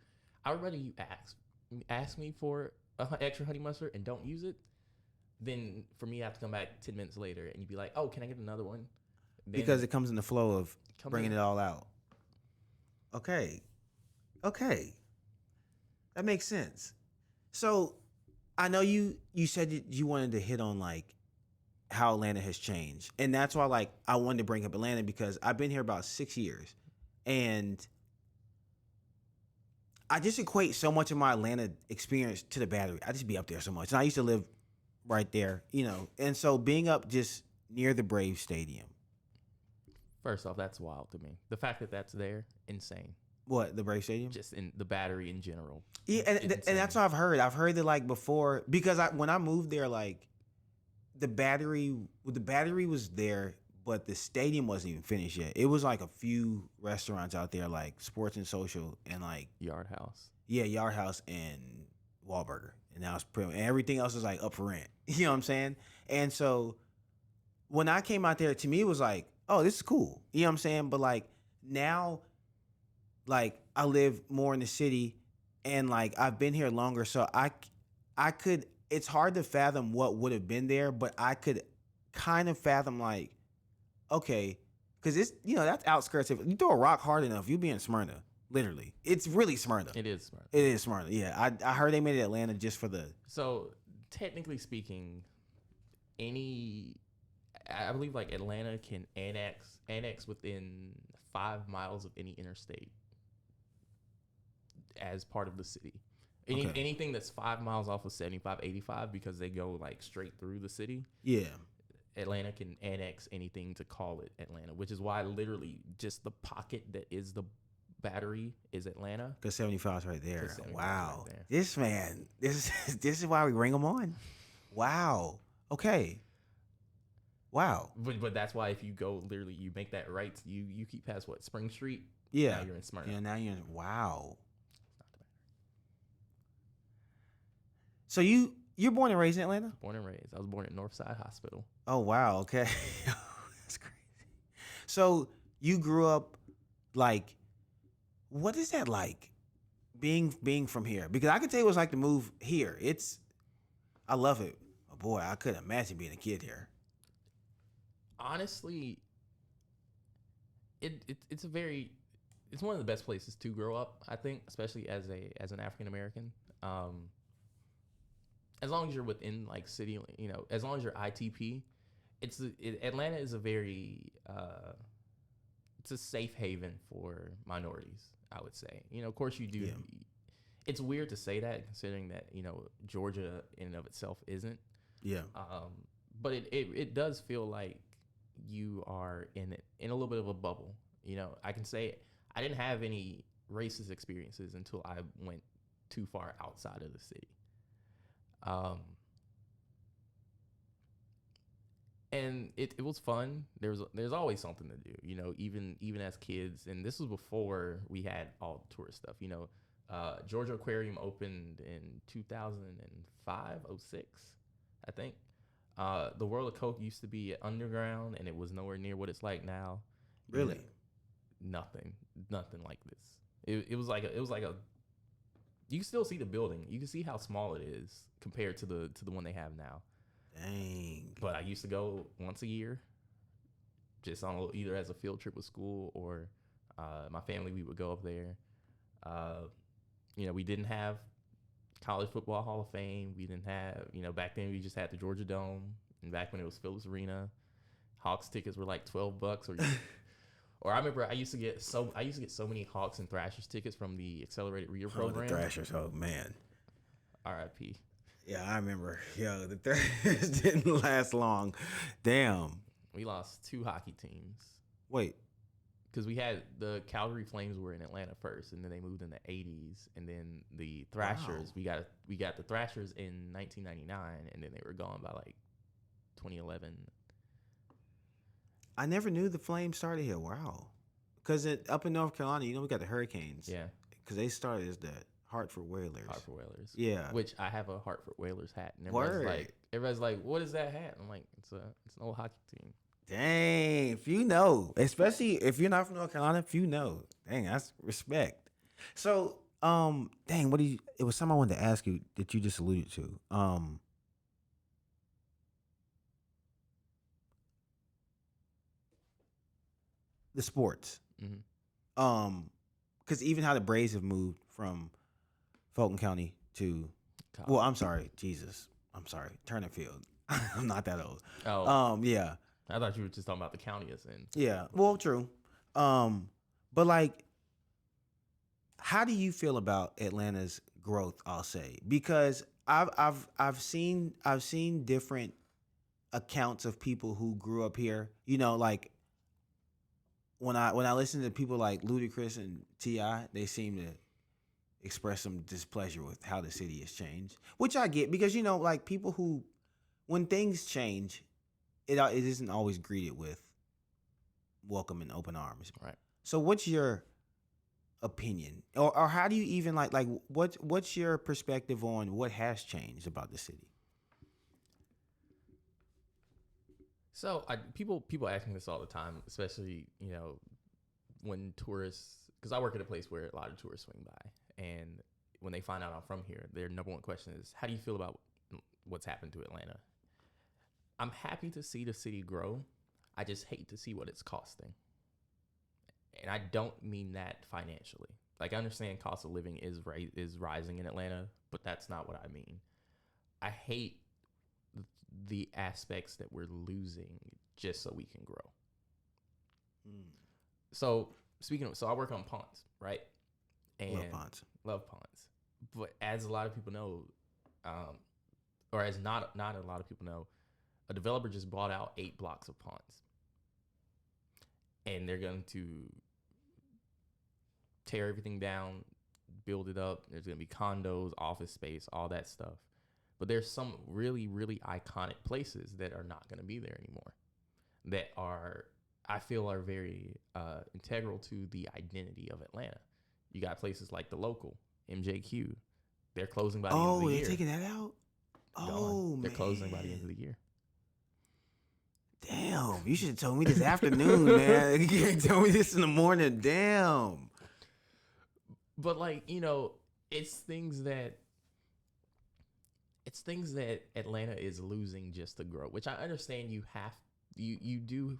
Speaker 2: ask me for extra honey mustard and don't use it, than for me to have to come back 10 minutes later and you'd be like, "Oh, can I get another one?" Then
Speaker 1: because it comes in the flow of bringing it all out. Okay. That makes sense. So I know you said you wanted to hit on like how Atlanta has changed. And that's why like I wanted to bring up Atlanta because I've been here about 6 years. And I just equate so much of my Atlanta experience to the Battery. I just be up there so much. And I used to live right there, you know. And so being up just near the Braves Stadium.
Speaker 2: First off, that's wild to me. The fact that that's there, insane.
Speaker 1: What, the Braves Stadium?
Speaker 2: Just in the Battery in general.
Speaker 1: Yeah, and that's what I've heard. I've heard that like before because when I moved there, like the Battery was there, but the stadium wasn't even finished yet. It was like a few restaurants out there, like Sports and Social and like
Speaker 2: Yard House.
Speaker 1: Yeah, Yard House and Wahlburger, and now it's pretty. And everything else is like up for rent. You know what I'm saying? And so when I came out there, to me it was like, oh, this is cool. You know what I'm saying? But like now, like I live more in the city, and like I've been here longer, so I could. It's hard to fathom what would have been there, but I could kind of fathom like, okay, because it's that's outskirts. If you throw a rock hard enough, you be in Smyrna. Literally, it's really Smyrna.
Speaker 2: It is Smyrna.
Speaker 1: It is Smyrna. Yeah, I heard they made it Atlanta just for the.
Speaker 2: So technically speaking, I believe like Atlanta can annex within 5 miles of any interstate as part of the city. Anything that's 5 miles off of 75, 85, because they go like straight through the city.
Speaker 1: Yeah.
Speaker 2: Atlanta can annex anything to call it Atlanta, which is why literally just the pocket that is the Battery is Atlanta.
Speaker 1: Because 75 is right there. Wow.
Speaker 2: Right there.
Speaker 1: This man, this is why we bring him on. Wow. Okay. Wow.
Speaker 2: But that's why if you go literally, you make that right, you keep past what, Spring Street?
Speaker 1: Yeah.
Speaker 2: Now you're in Smyrna.
Speaker 1: Yeah, now you're in, wow. So you're born and raised in Atlanta?
Speaker 2: Born and raised. I was born at Northside Hospital.
Speaker 1: Oh, wow. Okay. That's crazy. So you grew up like, what is that like being from here? Because I can tell you what it's like to move here. I love it. Oh boy, I couldn't imagine being a kid here.
Speaker 2: Honestly, it's one of the best places to grow up, I think, especially as an African American. As long as you're within like city, as long as you're ITP, Atlanta is a very it's a safe haven for minorities, I would say. Of course you do. Yeah. It's weird to say that considering that Georgia in and of itself isn't.
Speaker 1: Yeah.
Speaker 2: But it does feel like you are in a little bit of a bubble. I can say I didn't have any racist experiences until I went too far outside of the city. And it was fun. There's always something to do, even as kids. And this was before we had all the tourist stuff. Georgia Aquarium opened in 2005, 06, I think. The World of Coke used to be underground, and it was nowhere near what it's like now.
Speaker 1: Really?
Speaker 2: Nothing like this. It was like a. You can still see the building. You can see how small it is compared to the one they have now.
Speaker 1: Dang.
Speaker 2: But I used to go once a year, just on either as a field trip with school or my family. We would go up there. We didn't have College Football Hall of Fame. We didn't have, back then we just had the Georgia Dome, and back when it was Phillips Arena, Hawks tickets were like $12, or I remember I used to get so many Hawks and Thrashers tickets from the Accelerated Reader program.
Speaker 1: The Thrashers, oh man.
Speaker 2: R.I.P.
Speaker 1: Yeah, I remember. Yo, the Thrashers didn't last long. Damn.
Speaker 2: We lost 2 hockey teams.
Speaker 1: Wait.
Speaker 2: because we had the Calgary Flames were in Atlanta first, and then they moved in the '80s, and then the Thrashers.
Speaker 1: Wow.
Speaker 2: We got the Thrashers in 1999, and then they were gone by like 2011.
Speaker 1: I never knew the Flames started here. Wow. Because up in North Carolina, we got the Hurricanes.
Speaker 2: Yeah,
Speaker 1: Because they started as the Hartford Whalers.
Speaker 2: Hartford Whalers.
Speaker 1: Yeah.
Speaker 2: Which I have a Hartford Whalers hat, and
Speaker 1: Word.
Speaker 2: everybody's like, "What is that hat?" I'm like, it's an old hockey team."
Speaker 1: Dang, if you know, especially if you're not from North Carolina, if you know, dang, that's respect. So, dang, what do you? It was something I wanted to ask you that you just alluded to. The sports.
Speaker 2: Mm-hmm.
Speaker 1: Because even how the Braves have moved from Fulton County to, well, I'm sorry, Jesus, I'm sorry, Turner Field. I'm not that old.
Speaker 2: Oh,
Speaker 1: Yeah,
Speaker 2: I thought you were just talking about the county it's in.
Speaker 1: yeah. Well, true. But like, how do you feel about Atlanta's growth? I'll say because I've seen different accounts of people who grew up here. Like when I listen to people like Ludacris and Ti, they seem to express some displeasure with how the city has changed, which I get because like people who, when things change, it isn't always greeted with welcome and open arms.
Speaker 2: Right.
Speaker 1: So, what's your opinion, or how do you even like what's your perspective on what has changed about the city?
Speaker 2: So people ask me this all the time, especially when tourists, because I work at a place where a lot of tourists swing by, and when they find out I'm from here, their number one question is, "How do you feel about what's happened to Atlanta?" I'm happy to see the city grow. I just hate to see what it's costing, and I don't mean that financially. Like I understand cost of living is rising in Atlanta, but that's not what I mean. I hate the aspects that we're losing just so we can grow.
Speaker 1: Mm.
Speaker 2: So so I work on ponds, right? And
Speaker 1: Love ponds.
Speaker 2: love ponds. But as a lot of people know, or as not a lot of people know, a developer just bought out 8 blocks of ponds, and they're going to tear everything down, build it up. There's going to be condos, office space, all that stuff. But there's some really, really iconic places that are not going to be there anymore, that I feel are very integral to the identity of Atlanta. You got places like the local, MJQ. They're closing by the end of the
Speaker 1: Oh,
Speaker 2: year.
Speaker 1: they're taking that out. Oh, man.
Speaker 2: They're closing by the end of the year.
Speaker 1: Damn, you should have told me this afternoon, man. You can't tell me this in the morning. Damn.
Speaker 2: But it's things that Atlanta is losing just to grow, which I understand you do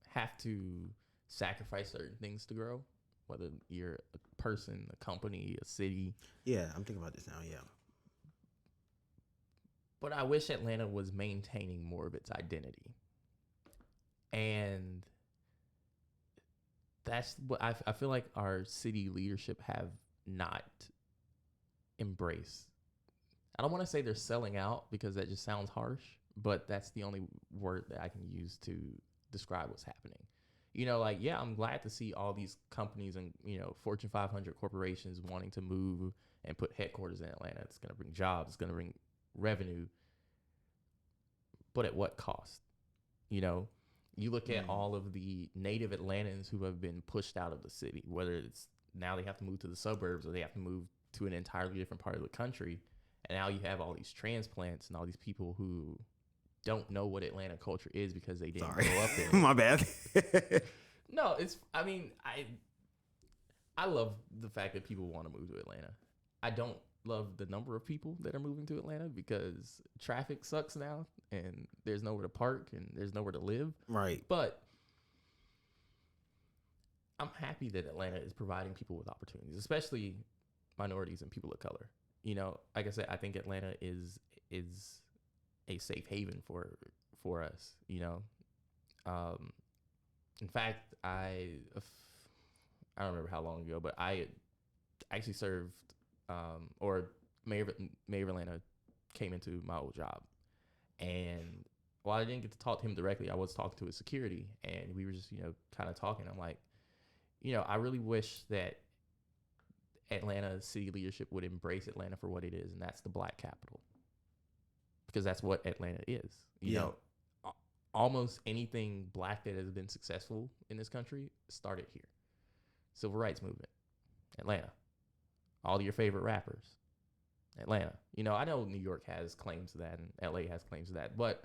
Speaker 2: have to sacrifice certain things to grow, whether you're a person, a company, a city.
Speaker 1: Yeah, I'm thinking about this now. Yeah.
Speaker 2: But I wish Atlanta was maintaining more of its identity. And that's what I feel like our city leadership have not embraced. I don't want to say they're selling out because that just sounds harsh, but that's the only word that I can use to describe what's happening. I'm glad to see all these companies and, Fortune 500 corporations wanting to move and put headquarters in Atlanta. It's going to bring jobs. It's going to bring revenue. But at what cost? You look at all of the native Atlantans who have been pushed out of the city, whether it's now they have to move to the suburbs or they have to move to an entirely different part of the country. And now you have all these transplants and all these people who don't know what Atlanta culture is because they didn't grow up in it.
Speaker 1: My bad.
Speaker 2: No, I love the fact that people want to move to Atlanta. I don't love the number of people that are moving to Atlanta because traffic sucks now and there's nowhere to park and there's nowhere to live.
Speaker 1: Right.
Speaker 2: But I'm happy that Atlanta is providing people with opportunities, especially minorities and people of color. Like I said, I think Atlanta is a safe haven for us. In fact, I don't remember how long ago, but I actually served, or Mayor of Atlanta came into my old job, and Well, I didn't get to talk to him directly. I was talking to his security, and we were just, kind of talking. I'm like, I really wish that Atlanta city leadership would embrace Atlanta for what it is, and that's the black capital, because that's what Atlanta is. Almost anything black that has been successful in this country started here. Civil rights movement, Atlanta. All your favorite rappers, Atlanta. I know New York has claims to that, and LA has claims to that, but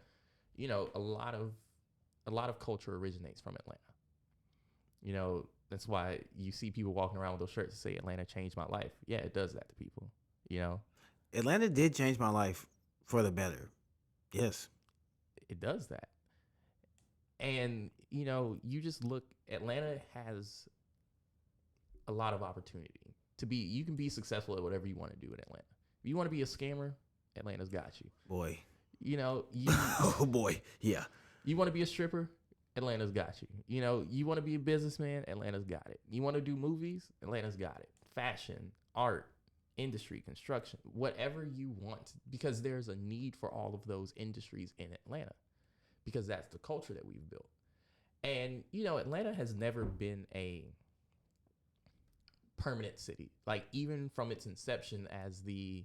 Speaker 2: a lot of culture originates from Atlanta. That's why you see people walking around with those shirts that say Atlanta changed my life. Yeah, it does that to people.
Speaker 1: Atlanta did change my life for the better. Yes.
Speaker 2: It does that. And, you just look, Atlanta has a lot of opportunity you can be successful at whatever you want to do in Atlanta. If you want to be a scammer, Atlanta's got you.
Speaker 1: Boy.
Speaker 2: Oh
Speaker 1: boy. Yeah.
Speaker 2: You want to be a stripper, Atlanta's got you. You want to be a businessman, Atlanta's got it. You want to do movies, Atlanta's got it. Fashion, art, industry, construction, whatever you want, because there's a need for all of those industries in Atlanta, because that's the culture that we've built. And, Atlanta has never been a permanent city. Like, even from its inception as the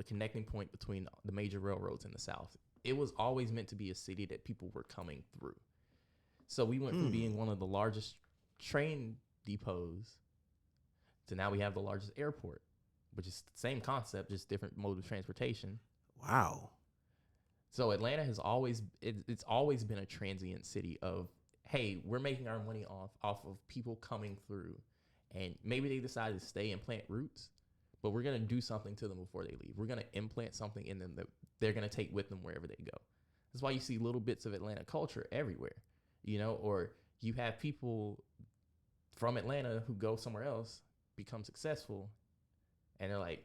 Speaker 2: connecting point between the major railroads in the South, it was always meant to be a city that people were coming through. So we went from being one of the largest train depots to now we have the largest airport, which is the same concept, just different mode of transportation.
Speaker 1: Wow.
Speaker 2: So Atlanta has always been a transient city of, hey, we're making our money off of people coming through, and maybe they decided to stay and plant roots, but we're going to do something to them before they leave. We're going to implant something in them that they're going to take with them wherever they go. That's why you see little bits of Atlanta culture everywhere, or you have people from Atlanta who go somewhere else, become successful, and they're like,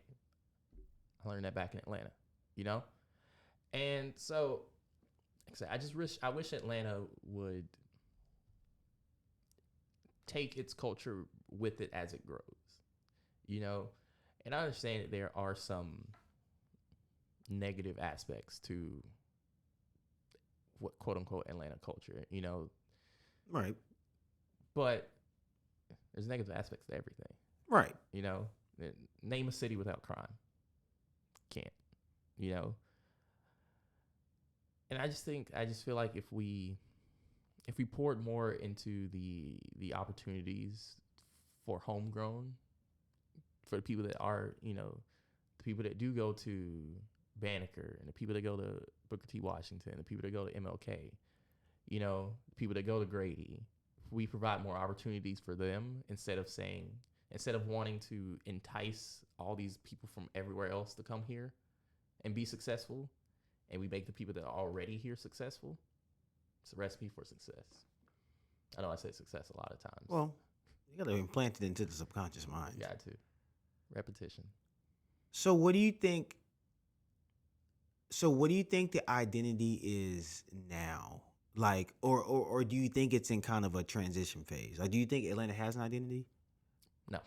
Speaker 2: I learned that back in Atlanta, And so, like I said, I wish Atlanta would take its culture with it as it grows, And I understand that there are some negative aspects to what quote unquote Atlanta culture,
Speaker 1: Right.
Speaker 2: But there's negative aspects to everything.
Speaker 1: Right.
Speaker 2: Name a city without crime. Can't, And I just feel like if we poured more into the opportunities for homegrown, for the people that are, the people that do go to Banneker, and the people that go to Booker T. Washington, the people that go to MLK, the people that go to Grady, we provide more opportunities for them instead of wanting to entice all these people from everywhere else to come here and be successful, and we make the people that are already here successful. It's a recipe for success. I know I say success a lot of times.
Speaker 1: Well, you got to implant it into the subconscious mind.
Speaker 2: You got to. Repetition.
Speaker 1: So what do you think the identity is now? Like, or do you think it's in kind of a transition phase? Like, do you think Atlanta has an identity?
Speaker 2: No.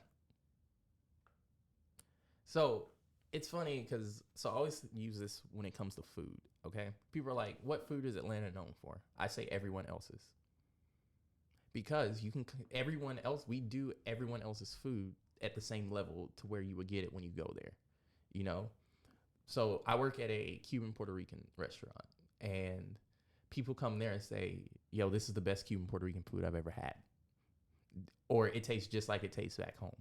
Speaker 2: So it's funny because I always use this when it comes to food. Okay, people are like, "What food is Atlanta known for?" I say everyone else's, because we do everyone else's food at the same level to where you would get it when you go there. So I work at a Cuban Puerto Rican restaurant, and people come there and say, "Yo, this is the best Cuban Puerto Rican food I've ever had," or it tastes just like it tastes back home.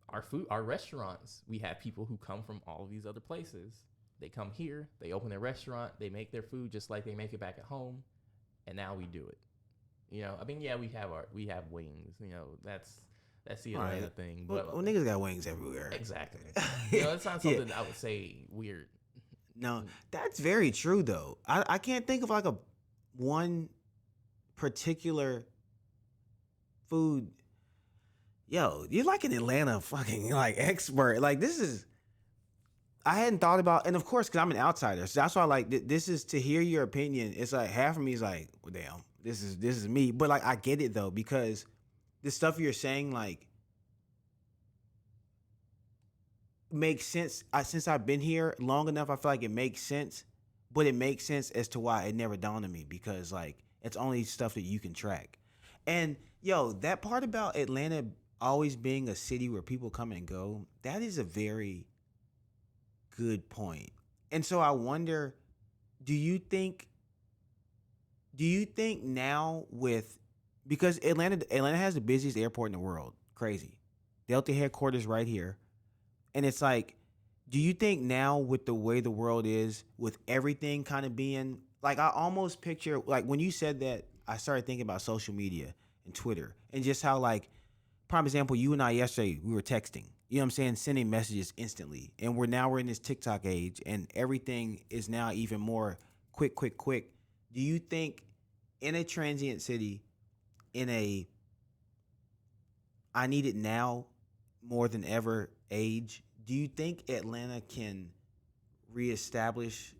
Speaker 2: Our food, our restaurants, we have people who come from all of these other places. They come here, they open their restaurant, they make their food just like they make it back at home, and now we do it. We have wings. That's the Atlanta thing. But
Speaker 1: well, niggas got wings everywhere.
Speaker 2: Exactly. That's not something I would say weird.
Speaker 1: No, that's very true though. I can't think of like a one particular food. Yo, you're like an Atlanta fucking like expert. Like this is, I hadn't thought about, and of course, because I'm an outsider, so that's why like this is to hear your opinion. It's like half of me is like, well, damn, this is me, but like I get it though, because the stuff you're saying like makes sense. Since I've been here long enough, I feel like it makes sense. but it makes sense as to why it never dawned on me because like it's only stuff that you can track. And yo, that part about Atlanta always being a city where people come and go, that is a very good point. And so I wonder, do you think now with because Atlanta has the busiest airport in the world, crazy. Delta headquarters right here. And it's like, do you think now with the way the world is, with everything kind of being like, I almost picture like when you said that, I started thinking about social media and Twitter and just how like, prime example, you and I yesterday we were texting. You know what I'm saying, sending messages instantly, and we're in this TikTok age, and everything is now even more quick, quick, quick. Do you think in a transient city, in a I need it now more than ever age, do you think Atlanta can reestablish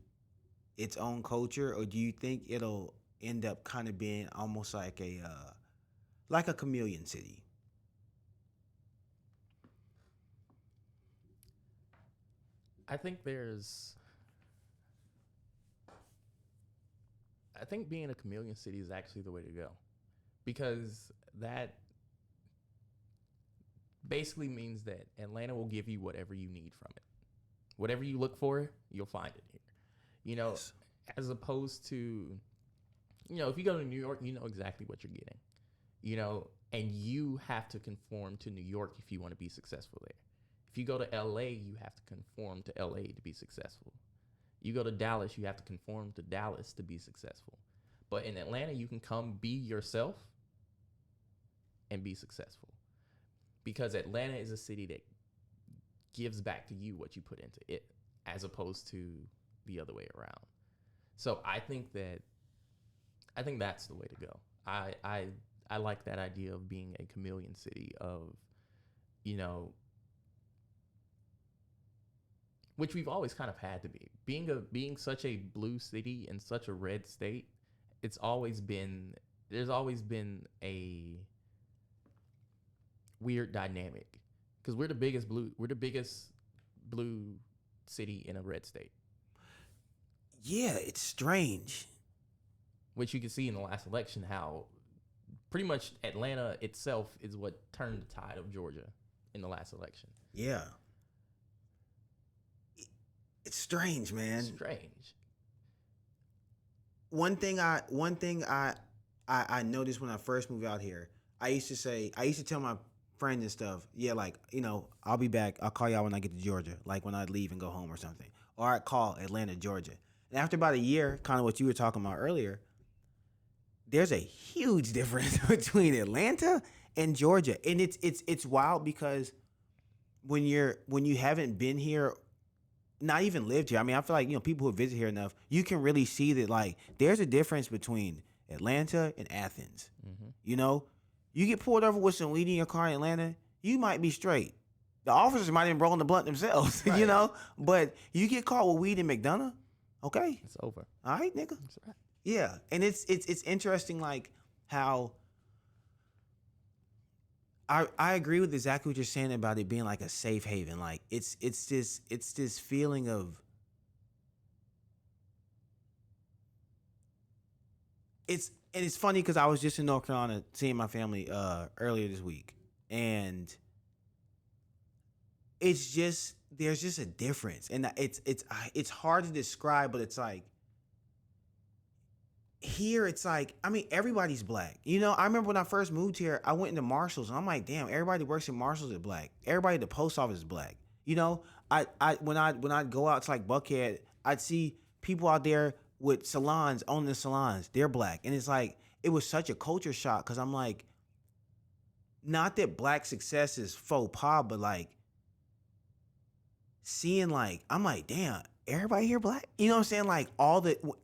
Speaker 1: its own culture, or do you think it'll end up kind of being almost like a chameleon city?
Speaker 2: I think there's. I think being a chameleon city is actually the way to go, because that basically means that Atlanta will give you whatever you need from it. Whatever you look for, you'll find it here. You know,
Speaker 1: Yes.
Speaker 2: as opposed to, if you go to New York, you know exactly what you're getting. And you have to conform to New York if you want to be successful there. If you go to LA, you have to conform to LA to be successful. You go to Dallas, you have to conform to Dallas to be successful. But in Atlanta, you can come be yourself and be successful. Because Atlanta is a city that gives back to you what you put into it, as opposed to the other way around. So I think that's the way to go. I like that idea of being a chameleon city of, you know, which we've always kind of had to be. Being such a blue city in such a red state, there's always been a weird dynamic, because we're the biggest blue city in a red state,
Speaker 1: Yeah, it's strange.
Speaker 2: which you can see in the last election how pretty much Atlanta itself is what turned the tide of Georgia in the last election.
Speaker 1: Yeah. It's strange, man.
Speaker 2: Strange.
Speaker 1: One thing I noticed when I first moved out here, I used to tell my friends and stuff, yeah, like, I'll be back. I'll call y'all when I get to Georgia, like when I leave and go home or something. Or I'd call Atlanta, Georgia. And after about a year, kind of what you were talking about earlier, there's a huge difference between Atlanta and Georgia. And it's wild because when you haven't been here, not even lived here. I mean, I feel like, people who visit here enough, you can really see that like there's a difference between Atlanta and Athens.
Speaker 2: Mm-hmm.
Speaker 1: You get pulled over with some weed in your car in Atlanta, you might be straight. The officers might even roll the blunt themselves,
Speaker 2: Right.
Speaker 1: But you get caught with weed in McDonough, okay,
Speaker 2: It's over.
Speaker 1: all right, nigga.
Speaker 2: That's right.
Speaker 1: Yeah, and it's interesting, like how I agree with exactly what you're saying about it being like a safe haven. Like it's this feeling of it's funny because I was just in North Carolina seeing my family earlier this week, and it's just there's just a difference, and it's hard to describe, but it's like here it's like, I mean, everybody's black. I remember when I first moved here, I went into Marshalls and I'm like, damn, everybody that works in Marshalls is black. Everybody at the post office is black. When I'd go out to like Buckhead, I'd see people out there with salons, owning the salons. They're black. And it's like, it was such a culture shock because I'm like, not that black success is faux pas, but like seeing like, I'm like, damn, everybody here black? You know what I'm saying? Like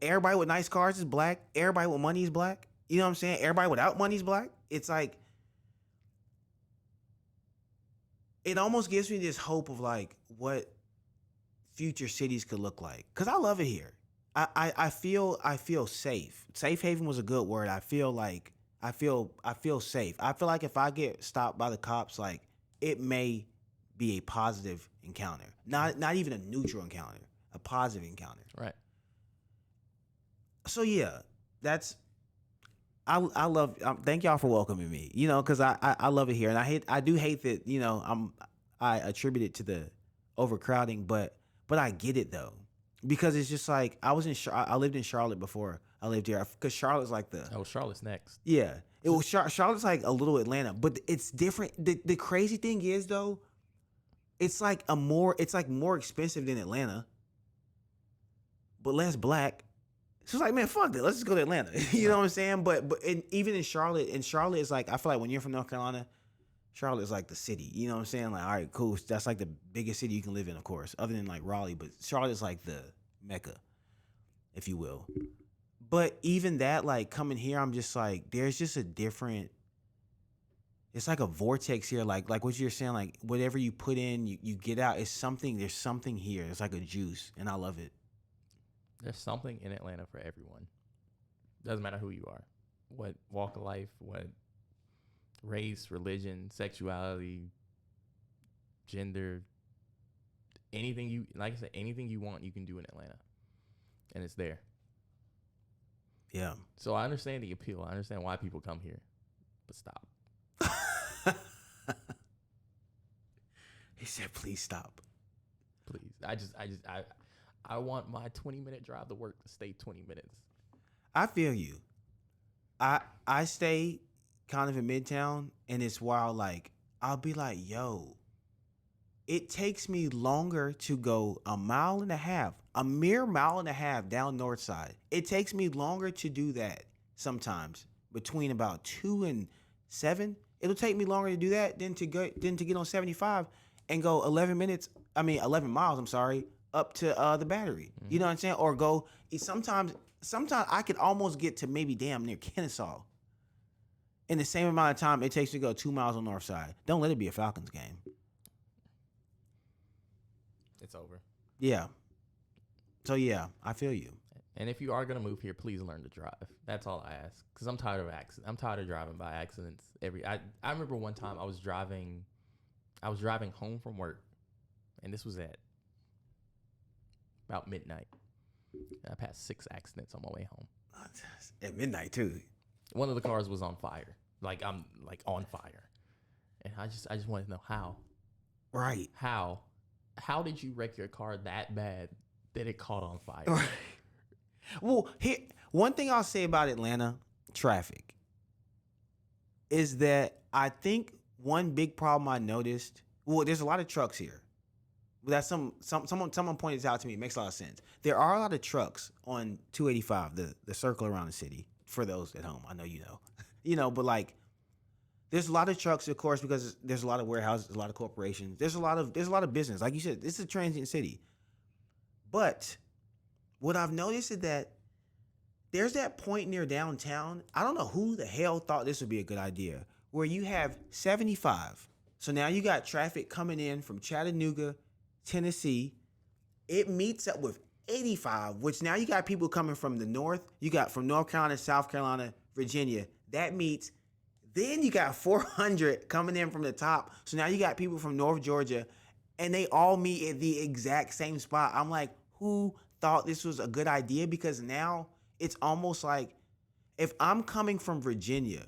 Speaker 1: everybody with nice cars is black. Everybody with money is black. You know what I'm saying? Everybody without money is black. It's like, it almost gives me this hope of like what future cities could look like. Cause I love it here. I feel safe. Safe haven was a good word. I feel safe. I feel like if I get stopped by the cops, like it may be a positive encounter. Not even a neutral encounter. A positive encounter.
Speaker 2: Right.
Speaker 1: So yeah, that's I love. Thank y'all for welcoming me. You know, because I love it here, and I do hate that. You know, I attribute it to the overcrowding, but I get it though, because it's just like I lived in Charlotte before I lived here, because Charlotte's like the
Speaker 2: Oh, Charlotte's next.
Speaker 1: yeah. It was Charlotte's like a little Atlanta, but it's different. The crazy thing is though, it's like more expensive than Atlanta, but less black. So it's like, man, fuck it. Let's just go to Atlanta. You know what I'm saying? But even in Charlotte, it's like I feel like when you're from North Carolina, Charlotte is like the city. You know what I'm saying? Like, all right, cool. That's like the biggest city you can live in, of course, other than like Raleigh. But Charlotte is like the mecca, if you will. But even that, like coming here, I'm just like, there's just a different. It's like a vortex here, like what you're saying, like whatever you put in, you get out. It's something. There's something here. It's like a juice, and I love it.
Speaker 2: There's something in Atlanta for everyone. Doesn't matter who you are, what walk of life, what race, religion, sexuality, gender, anything you like I said, anything you want, you can do in Atlanta, and it's there.
Speaker 1: Yeah.
Speaker 2: So I understand the appeal. I understand why people come here, but stop.
Speaker 1: He said, "Please stop."
Speaker 2: Please. I want my 20-minute drive to work to stay 20 minutes.
Speaker 1: I feel you. I stay kind of in Midtown, and it's wild. Like I'll be like, yo, it takes me longer to go a mile and a half, a mere mile and a half down North Side. It takes me longer to do that sometimes, between about 2 and 7. It'll take me longer to do that than to get on 75 and go 11 miles. I'm sorry, up to the Battery. Mm-hmm. You know what I'm saying? Or go sometimes I could almost get to maybe damn near Kennesaw in the same amount of time it takes to go 2 miles on North Side. Don't let it be a Falcons game.
Speaker 2: It's over.
Speaker 1: Yeah. So yeah, I feel you.
Speaker 2: And if you are gonna move here, please learn to drive. That's all I ask. Cause I'm tired of accidents. I'm tired of driving by accidents. I remember one time I was driving home from work, and this was at about midnight. And I passed 6 accidents on my way home.
Speaker 1: At midnight too.
Speaker 2: One of the cars was on fire. Like I'm like on fire. And I just wanted to know how.
Speaker 1: Right.
Speaker 2: How did you wreck your car that bad that it caught on fire?
Speaker 1: Right. Well, here, one thing I'll say about Atlanta traffic is that I think one big problem I noticed. Well, there's a lot of trucks here. That's someone pointed out to me. It makes a lot of sense. There are a lot of trucks on 285, the circle around the city. For those at home, I know you know, but like, there's a lot of trucks, of course, because there's a lot of warehouses, a lot of corporations. There's a lot of business. Like you said, this is a transient city. But what I've noticed is that there's that point near downtown. I don't know who the hell thought this would be a good idea, where you have 75. So now you got traffic coming in from Chattanooga, Tennessee. It meets up with 85, which now you got people coming from the north. You got from North Carolina, South Carolina, Virginia. That meets. Then you got 400 coming in from the top. So now you got people from North Georgia, and they all meet at the exact same spot. I'm like, who thought this was a good idea? Because now it's almost like if I'm coming from Virginia,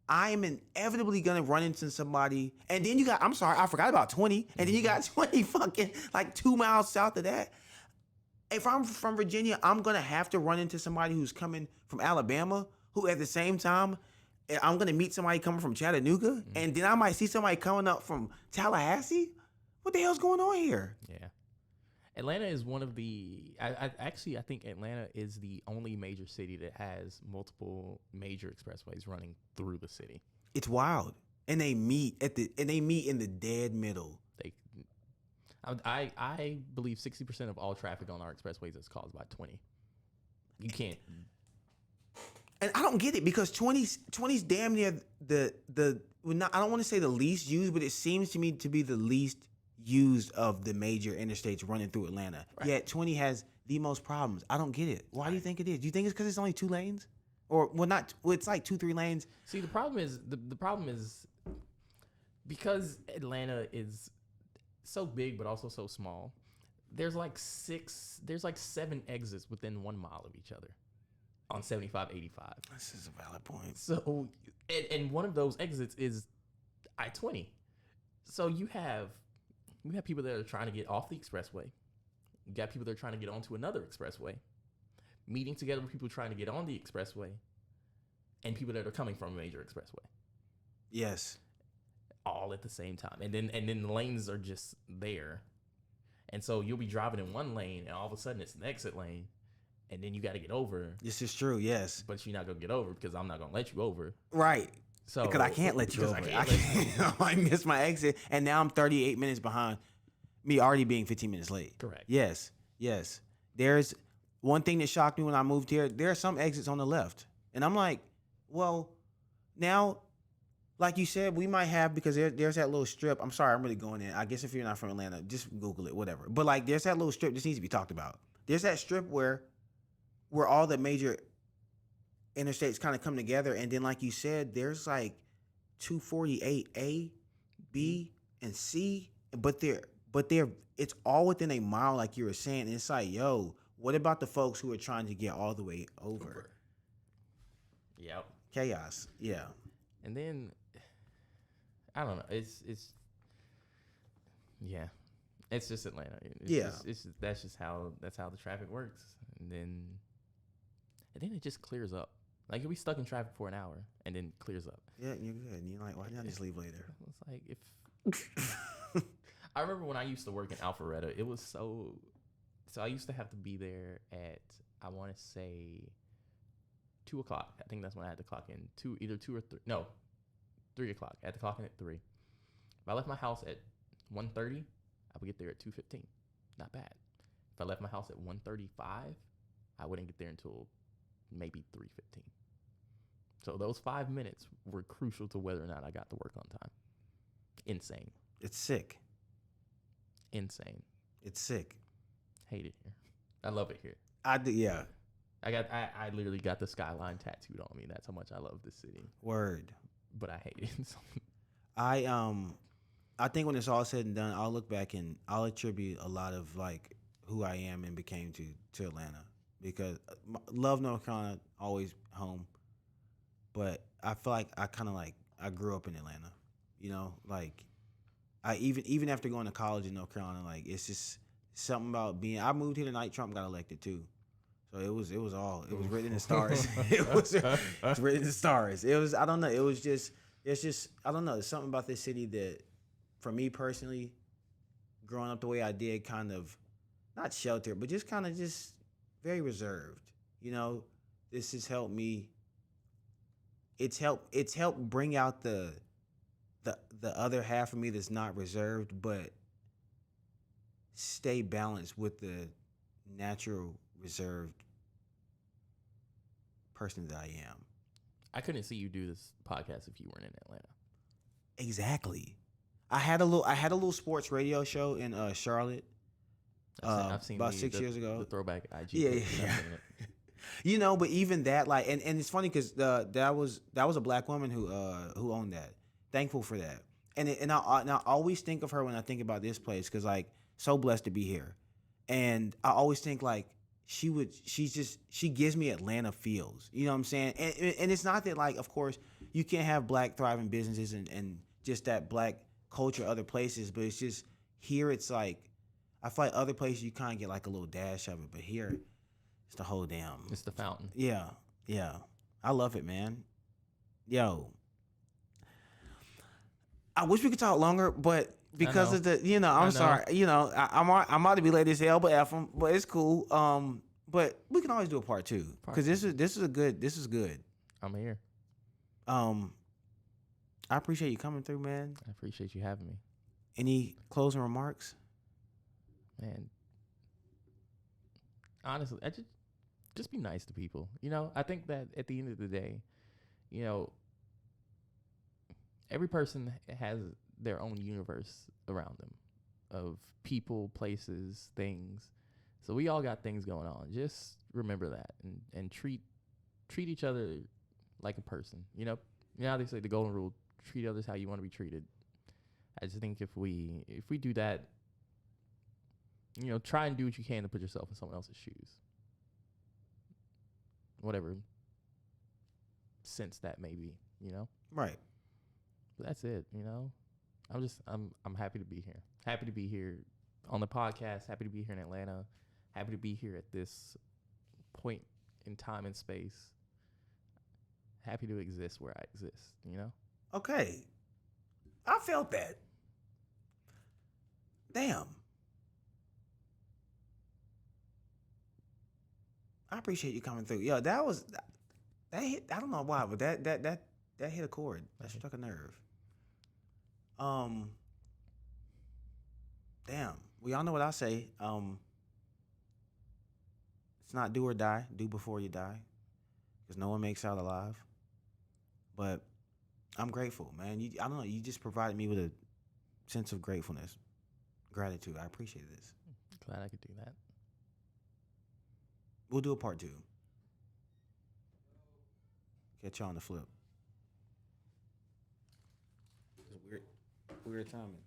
Speaker 1: I am inevitably going to run into somebody. And then you got, I'm sorry, I forgot about 20. And then you got 20 fucking like 2 miles south of that. If I'm from Virginia, I'm going to have to run into somebody who's coming from Alabama, who at the same time, I'm going to meet somebody coming from Chattanooga. Mm-hmm. And then I might see somebody coming up from Tallahassee. What the hell's going on here?
Speaker 2: Yeah. Atlanta is one of the, I think Atlanta is the only major city that has multiple major expressways running through the city.
Speaker 1: It's wild. And they meet in the dead middle.
Speaker 2: I believe 60% of all traffic on our expressways is caused by 20. You can't.
Speaker 1: And I don't get it, because 20's damn near I don't want to say the least used, but it seems to me to be the least used of the major interstates running through Atlanta. Right. Yet 20 has the most problems. I don't get it. Why do you think it is? Do you think it's because it's only 2 lanes? Or it's like 2-3 lanes.
Speaker 2: See, the problem is because Atlanta is so big but also so small. There's like 7 exits within 1 mile of each other. on 7585.
Speaker 1: This is a valid point.
Speaker 2: So, and one of those exits is I-20. So you have people that are trying to get off the expressway. You got people that are trying to get onto another expressway, meeting together with people trying to get on the expressway, and people that are coming from a major expressway.
Speaker 1: Yes.
Speaker 2: All at the same time. And then the lanes are just there. And so you'll be driving in one lane, and all of a sudden it's an exit lane, and then you got to get over.
Speaker 1: This is true, yes.
Speaker 2: But you're not going to get over because I'm not going to let you over.
Speaker 1: Right.
Speaker 2: So
Speaker 1: Because I can't let you over. I missed my exit, and now I'm 38 minutes behind me already being 15 minutes late.
Speaker 2: Correct.
Speaker 1: Yes. There's one thing that shocked me when I moved here. There are some exits on the left. And I'm like, well, now, like you said, we might have, because there's that little strip. I'm sorry, I'm really going in. I guess if you're not from Atlanta, just Google it, whatever. But like, there's that little strip. This needs to be talked about. There's that strip where all the major interstates kind of come together, and then like you said, there's like 248A, B, and C, but they're it's all within a mile, like you were saying. And it's like, yo, what about the folks who are trying to get all the way over?
Speaker 2: Yep.
Speaker 1: Chaos. Yeah.
Speaker 2: And then I don't know. It's yeah. It's just Atlanta. That's how the traffic works. And then it just clears up. Like, you'll be stuck in traffic for an hour and then clears up.
Speaker 1: Yeah, you're good. And you're like, why not just leave later?
Speaker 2: It's like, if I remember when I used to work in Alpharetta, it was so I used to have to be there at, I want to say 2 o'clock. I think that's when I had to clock in. Either 2 or 3. No, 3 o'clock. I had to clock in at 3. If I left my house at 1:30, I would get there at 2:15. Not bad. If I left my house at 1:35, I wouldn't get there until maybe 3:15. So those 5 minutes were crucial to whether or not I got to work on time. Insane.
Speaker 1: It's sick.
Speaker 2: Insane.
Speaker 1: It's sick.
Speaker 2: Hate it here. I love it here.
Speaker 1: I do, yeah.
Speaker 2: I literally got the skyline tattooed on me. That's how much I love this city.
Speaker 1: Word.
Speaker 2: But I hate it.
Speaker 1: I think when it's all said and done, I'll look back and I'll attribute a lot of like who I am and became to Atlanta, because love North Carolina, always home, but I feel like I grew up in Atlanta, you know, like I even after going to college in North Carolina, like it's just something about I moved here the night Trump got elected too. So it was written in the stars. It's written in the stars. I don't know. It's just I don't know. There's something about this city that, for me personally, growing up the way I did, kind of not sheltered, but just kind of just very reserved. You know, this has helped me. It's helped bring out the other half of me that's not reserved, but stay balanced with the natural reserved person that I am.
Speaker 2: I couldn't see you do this podcast if you weren't in Atlanta.
Speaker 1: Exactly. I had a little sports radio show in Charlotte.
Speaker 2: I've seen
Speaker 1: about 6 years ago.
Speaker 2: The throwback IG.
Speaker 1: Yeah. You know, but even that, like, and it's funny because that was a black woman who owned that. Thankful for that. And I always think of her when I think about this place, because like, so blessed to be here. And I always think like she gives me Atlanta feels. You know what I'm saying? And it's not that, like, of course you can't have black thriving businesses and just that black culture other places, but it's just here it's like, I feel like other places you kind of get like a little dash of it, but here it's the whole damn.
Speaker 2: It's the fountain.
Speaker 1: Yeah. I love it, man. Yo, I wish we could talk longer, but because of the, you know, I'm sorry, you know, I'm about to be late as hell, but F 'em, but it's cool. But we can always do a part 2, because this is good.
Speaker 2: I'm here.
Speaker 1: I appreciate you coming through, man.
Speaker 2: I appreciate you having me.
Speaker 1: Any closing remarks?
Speaker 2: Man, honestly, I just be nice to people. You know, I think that at the end of the day, you know, every person has their own universe around them of people, places, things. So we all got things going on. Just remember that and treat each other like a person. You know how they say the golden rule, treat others how you want to be treated. I just think if we do that, you know, try and do what you can to put yourself in someone else's shoes. whatever sense that may be, you know?
Speaker 1: Right.
Speaker 2: But that's it, you know? I'm happy to be here. Happy to be here on the podcast, happy to be here in Atlanta, happy to be here at this point in time and space. Happy to exist where I exist, you know?
Speaker 1: Okay. I felt that. Damn. I appreciate you coming through. Yo, that hit. I don't know why, but that hit a chord. That struck a nerve. Damn. Well, y'all know what I say. It's not do or die. Do before you die, because no one makes out alive. But I'm grateful, man. I don't know. You just provided me with a sense of gratefulness, gratitude. I appreciate this.
Speaker 2: Glad I could do that.
Speaker 1: We'll do a part 2. Catch y'all on the flip. It's weird timing.